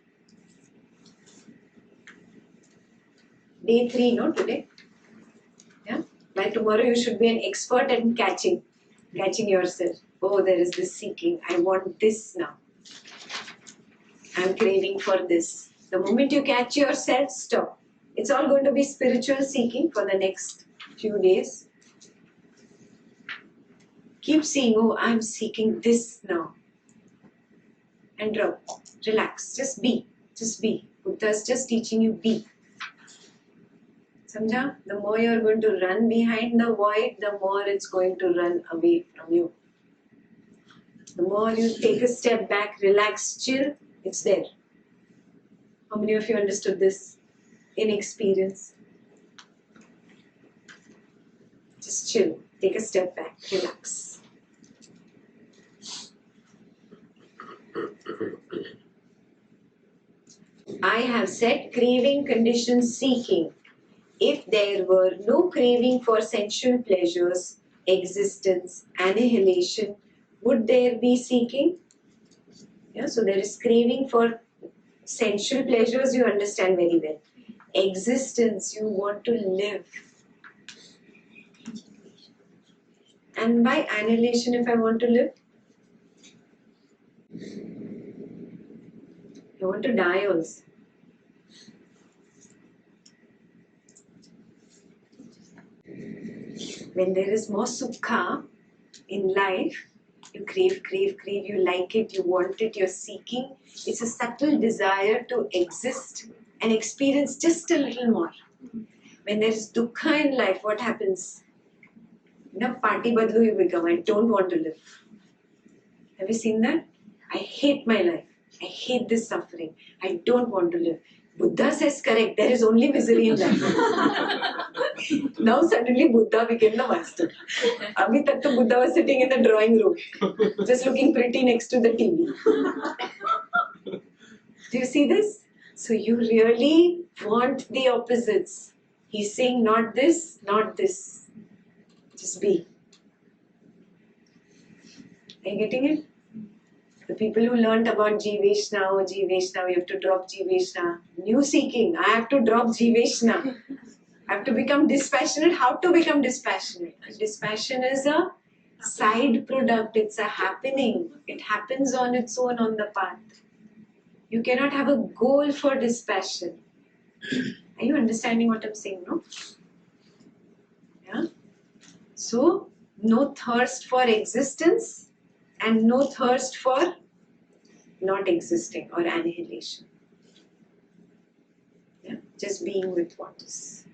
Speaker 1: Day 3, no, today? Yeah? By tomorrow you should be an expert at catching yourself. Oh, there is this seeking. I want this now. I'm craving for this. The moment you catch yourself, stop. It's all going to be spiritual seeking for the next few days. Keep seeing, oh, I'm seeking this now. And drop. Relax. Just be. Just be. Buddha's just teaching you be. Samjha? The more you're going to run behind the void, the more it's going to run away from you. The more you take a step back, relax, chill, it's there. How many of you understood this in experience? Just chill. Take a step back. Relax. I have said craving conditions seeking. If there were no craving for sensual pleasures, existence, annihilation, would there be seeking? Yeah, so there is craving for sensual pleasures, you understand very well. Existence, you want to live. And by annihilation, if I want to live, I want to die also. When there is more sukha in life, you crave, you like it, you want it, you're seeking. It's a subtle desire to exist and experience just a little more. When there is dukkha in life, what happens? Party badlu you become. I don't want to live. Have you seen that? I hate my life. I hate this suffering. I don't want to live. Buddha says correct, there is only misery in life. Now suddenly Buddha became the master. Abhi tak to Buddha was sitting in the drawing room, just looking pretty next to the TV. Do you see this? So you really want the opposites. He's saying not this, not this. Just be. Are you getting it? The people who learnt about Jiveshna, we have to drop Jiveshna. New seeking, I have to drop Jiveshna. I have to become dispassionate. How to become dispassionate? Dispassion is a side product, it's a happening. It happens on its own on the path. You cannot have a goal for dispassion. Are you understanding what I'm saying, no? Yeah? So, no thirst for existence and no thirst for not existing or annihilation. Yeah? Just being with what is.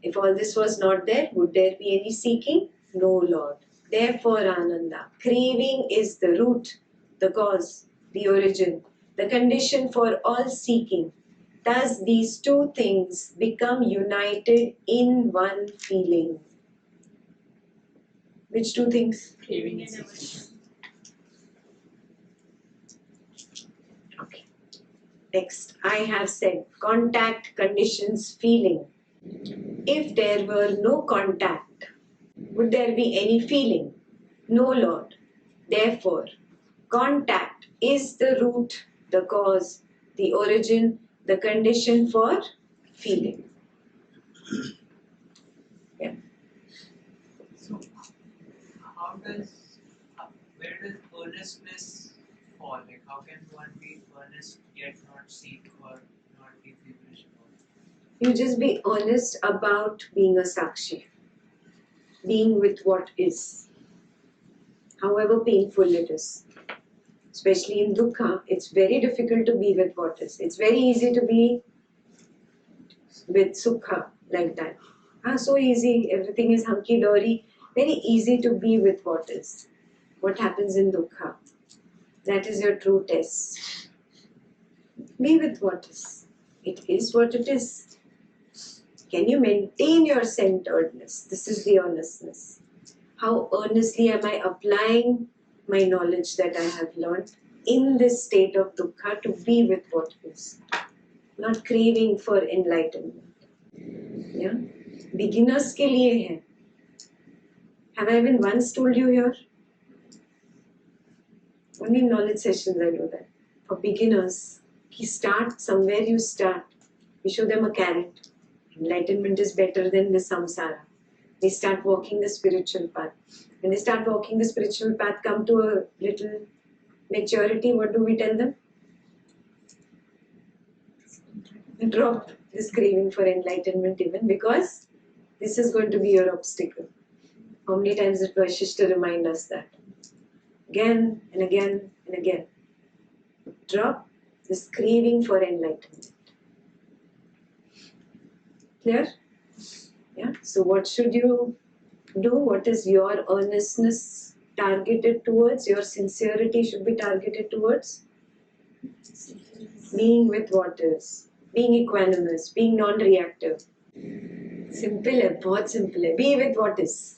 Speaker 1: If all this was not there, would there be any seeking? No, Lord. Therefore, Ananda, craving is the root, the cause, the origin, the condition for all seeking. Thus, these two things become united in one feeling. Which two things?
Speaker 5: Craving and aversion.
Speaker 1: Okay. Next, I have said contact conditions feeling. If there were no contact, would there be any feeling? No, Lord. Therefore, contact is the root, the cause, the origin, the condition for feeling. Yeah.
Speaker 7: So, where does earnestness fall? Like, how can one be earnest yet not seek or not be feverish about it?
Speaker 1: You just be honest about being a sakshi, being with what is, however painful it is. Especially in dukkha, it's very difficult to be with what is. It's very easy to be with sukha like that. So easy, everything is hunky-dory. Very easy to be with what is. What happens in dukkha? That is your true test. Be with what is. It is what it is. Can you maintain your centeredness? This is the earnestness. How earnestly am I applying my knowledge that I have learned in this state of dukkha to be with what is? Not craving for enlightenment. Yeah? Beginners ke liye hai. Have I even once told you here? Only in knowledge sessions I do that. For beginners, you start somewhere you start. We show them a carrot. Enlightenment is better than the samsara. They start walking the spiritual path. When they start walking the spiritual path, come to a little maturity, what do we tell them? Drop this craving for enlightenment even, because this is going to be your obstacle. How many times did Vaishishta remind us that? Again and again and again. Drop this craving for enlightenment. Clear? Yeah. So what should you do? What is your earnestness targeted towards? Your sincerity should be targeted towards being with what is, being equanimous, being non-reactive. Simple hai, बहुत simple hai. Be with what is.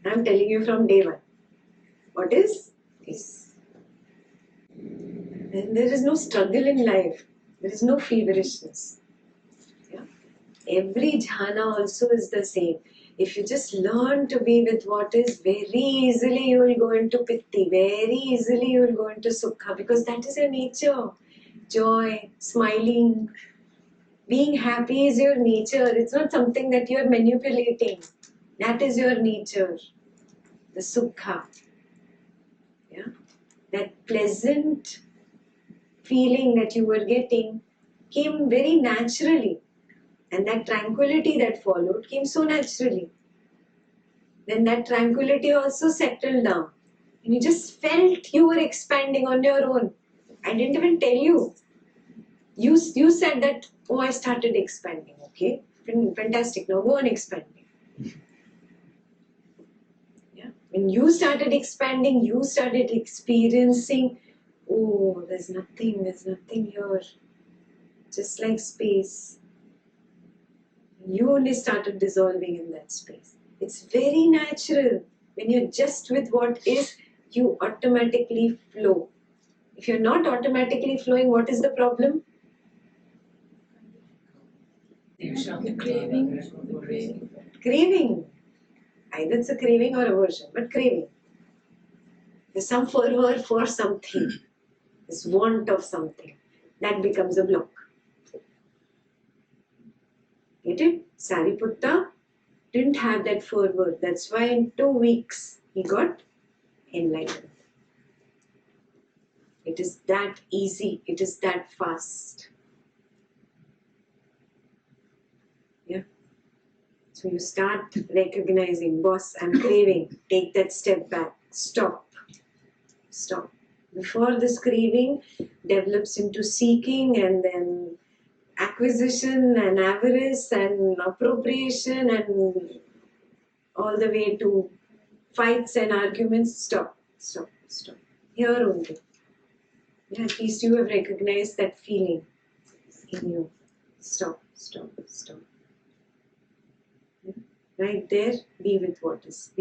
Speaker 1: I am telling you from day one. What is? Is. And there is no struggle in life. There is no feverishness. Yeah? Every jhana also is the same. If you just learn to be with what is, very easily you will go into pitti, very easily you will go into sukha, because that is your nature. Joy, smiling, being happy is your nature. It's not something that you are manipulating. That is your nature. The sukha. Yeah? That pleasant feeling that you were getting came very naturally. And that tranquility that followed came so naturally. Then that tranquility also settled down. And you just felt you were expanding on your own. I didn't even tell you. You said that, oh, I started expanding. Okay, fantastic. Now go on expanding. Yeah. When you started expanding, you started experiencing Oh, there's nothing here. Just like space. You only started dissolving in that space. It's very natural. When you're just with what is, you automatically flow. If you're not automatically flowing, what is the problem?
Speaker 2: The craving.
Speaker 1: Craving. Either it's a craving or aversion, but craving. There's some fervor for something. This want of something. That becomes a block. Get it? Sariputta didn't have that fervor. That's why in 2 weeks he got enlightened. It is that easy. It is that fast. Yeah. So you start recognizing, boss, I'm craving. Take that step back. Stop. Stop. Before this craving develops into seeking and then acquisition and avarice and appropriation and all the way to fights and arguments, stop. Here only. Yeah, at least you have recognized that feeling in you. Stop. Yeah. Right there, be with what is.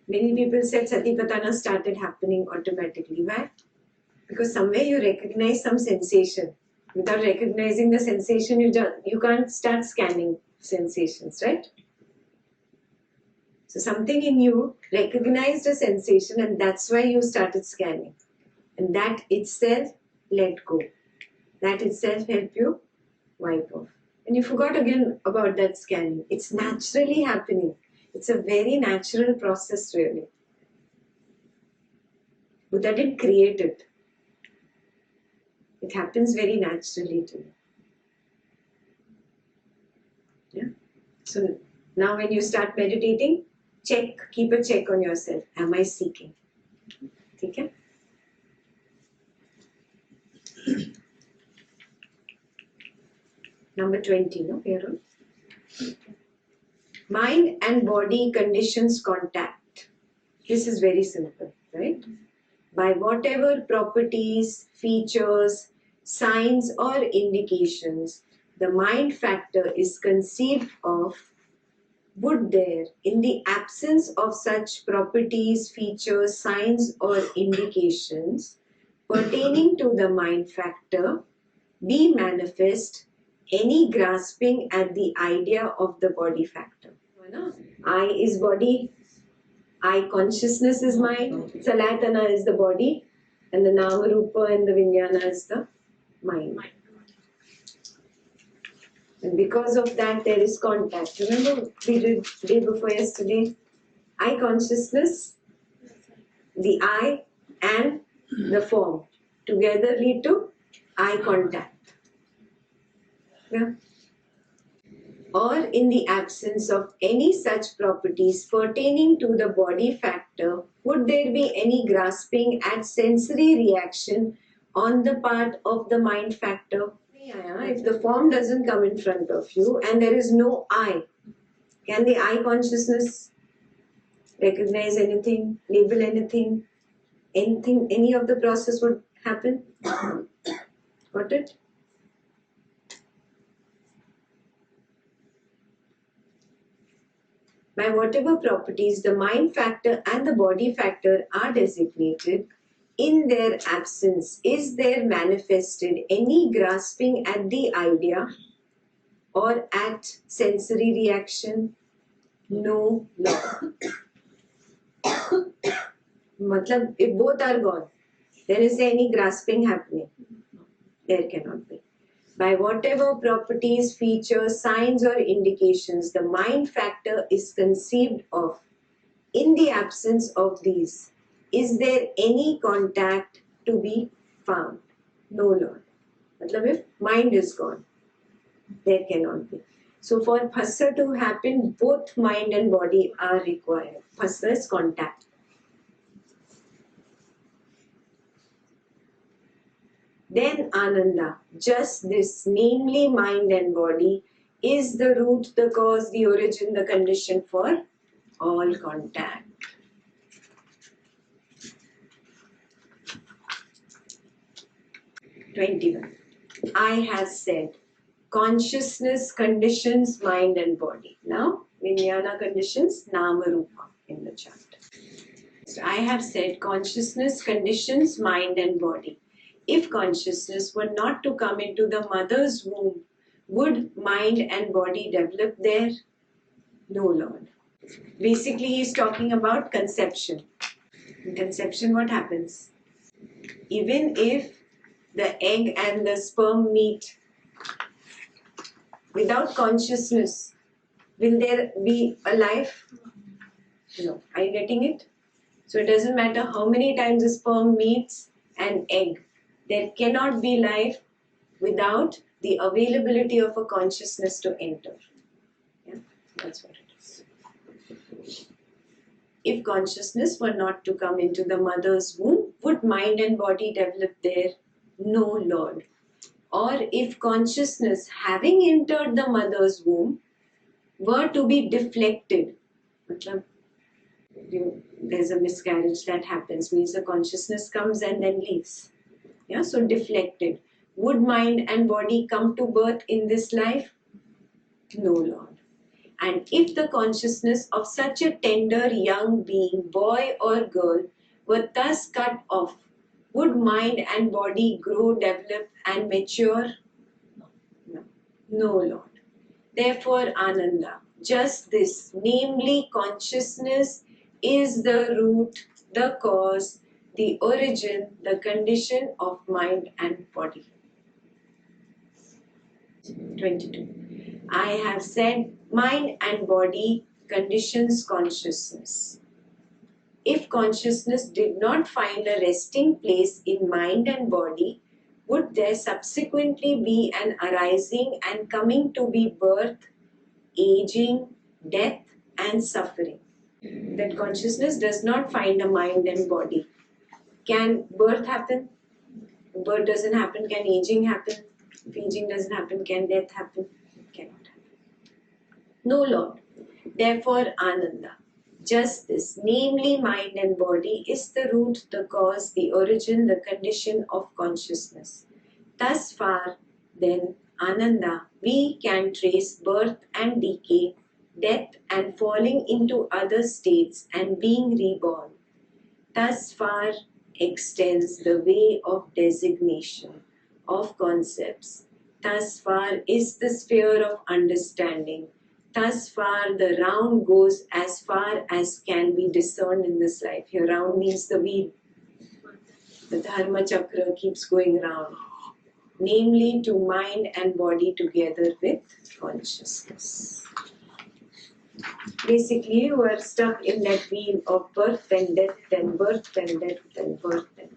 Speaker 1: Many people said Satipatthana started happening automatically. Why? Because somewhere you recognize some sensation. Without recognizing the sensation, you can't start scanning sensations, right? So something in you recognized a sensation and that's why you started scanning. And that itself let go. That itself helped you wipe off. And you forgot again about that scanning. It's naturally happening. It's a very natural process really. Buddha didn't create it. It happens very naturally to you. Yeah? So now when you start meditating, keep a check on yourself. Am I seeking? Okay? Number 20, no? Here on. Mind and body conditions contact. This is very simple, right? By whatever properties, features, signs or indications the mind factor is conceived of, would there, in the absence of such properties, features, signs or indications pertaining to the mind factor, be manifest any grasping at the idea of the body factor? I is body, I consciousness is mind, Salatana is the body, and the Nama Rupa and the Vijnana is the mind. And because of that, there is contact. Remember, we did day before yesterday, I consciousness, the I and the form together lead to eye contact. Yeah. Or in the absence of any such properties pertaining to the body factor, would there be any grasping at sensory reaction on the part of the mind factor? If the form doesn't come in front of you and there is no I, can the I consciousness recognize anything, label anything, any of the process would happen? Got it? By whatever properties the mind factor and the body factor are designated, in their absence, is there manifested any grasping at the idea or at sensory reaction? No law. Matlab, if both are gone, then is there any grasping happening? There cannot be. By whatever properties, features, signs or indications the mind factor is conceived of, in the absence of these, is there any contact to be found? No, Lord. Matlab, if mind is gone, there cannot be. So for phassa to happen, both mind and body are required. Phassa is contact. Then Ananda, just this, namely mind and body, is the root, the cause, the origin, the condition for all contact. 21. I have said consciousness conditions mind and body. Now, Vijnana conditions Nama Rupa in the chapter. So I have said consciousness conditions mind and body. If consciousness were not to come into the mother's womb, would mind and body develop there? No, Lord. Basically, he's talking about conception. In conception, what happens? Even if the egg and the sperm meet, without consciousness, will there be a life? No. Are you getting it? So it doesn't matter how many times a sperm meets an egg. There cannot be life without the availability of a consciousness to enter. Yeah, that's what it is. If consciousness were not to come into the mother's womb, would mind and body develop there? No, Lord. Or if consciousness, having entered the mother's womb, were to be deflected, there's a miscarriage that happens, means the consciousness comes and then leaves. Yeah, so deflected. Would mind and body come to birth in this life? No, Lord. And if the consciousness of such a tender young being, boy or girl, were thus cut off, would mind and body grow, develop and mature? No. No, Lord. Therefore, Ananda, just this, namely consciousness, is the root, the cause, the origin, the condition of mind and body. 22. I have said mind and body conditions consciousness. If consciousness did not find a resting place in mind and body, would there subsequently be an arising and coming to be birth, aging, death and suffering? That consciousness does not find a mind and body. Can birth happen? If birth doesn't happen, can aging happen? If aging doesn't happen, can death happen? It cannot happen. No, Lord. Therefore, Ananda, just this, namely mind and body, is the root, the cause, the origin, the condition of consciousness. Thus far, then, Ananda, we can trace birth and decay, death and falling into other states and being reborn. Thus far extends the way of designation, of concepts. Thus far is the sphere of understanding. Thus far the round goes as far as can be discerned in this life. Here round means the wheel. The dharma chakra keeps going round. Namely to mind and body together with consciousness. Basically you are stuck in that wheel of birth and death and birth and death and birth and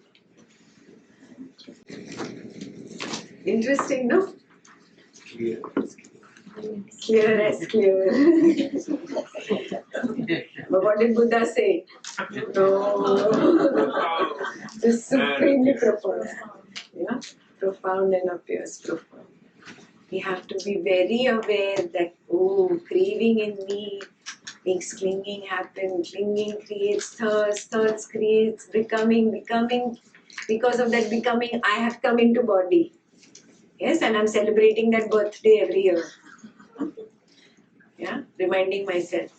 Speaker 1: death. Interesting, no?
Speaker 3: Clear.
Speaker 1: Clear as clear. But what did Buddha say? No. Just supremely profound. Yeah? Profound and appears profound. We have to be very aware that, craving in me makes clinging happen. Clinging creates thirst. Thirst creates becoming. Because of that becoming, I have come into body. Yes, and I'm celebrating that birthday every year. Yeah, reminding myself.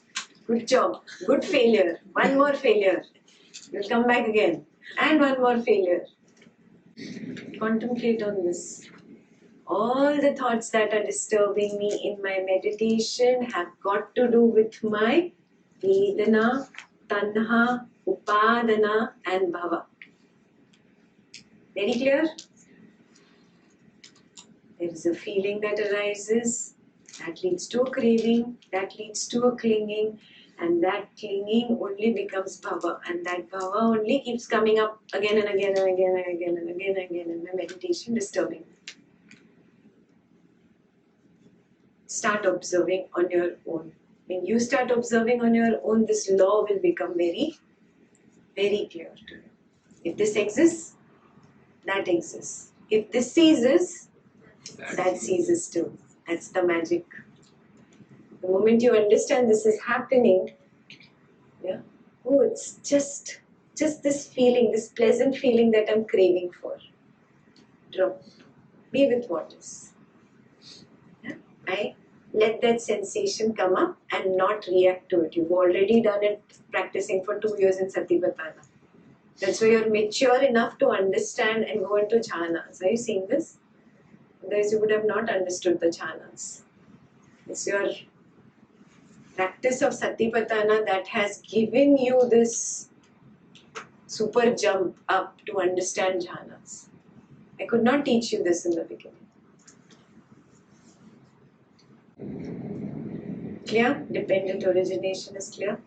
Speaker 1: Good job. Good failure. One more failure. You'll come back again. And one more failure. Contemplate on this. All the thoughts that are disturbing me in my meditation have got to do with my Vedana, Tanha, Upadana and Bhava. Very clear? There is a feeling that arises, that leads to a craving, that leads to a clinging, and that clinging only becomes bhava, and that bhava only keeps coming up again and again and again and again and again and again in my meditation, disturbing. Start observing on your own. When you start observing on your own, this law will become very, very clear to you. If this exists, that exists. If this ceases, that ceases too. That's the magic. The moment you understand this is happening, it's just this feeling, this pleasant feeling that I'm craving for. drop. Be with what is. Yeah? I let that sensation come up and not react to it. You've already done it practicing for 2 years in Satipatthana. That's why you're mature enough to understand and go into jhanas. Are you seeing this? Otherwise you would have not understood the jhanas. It's your practice of Satipatthana that has given you this super jump up to understand jhanas. I could not teach you this in the beginning. Clear? Dependent origination is clear?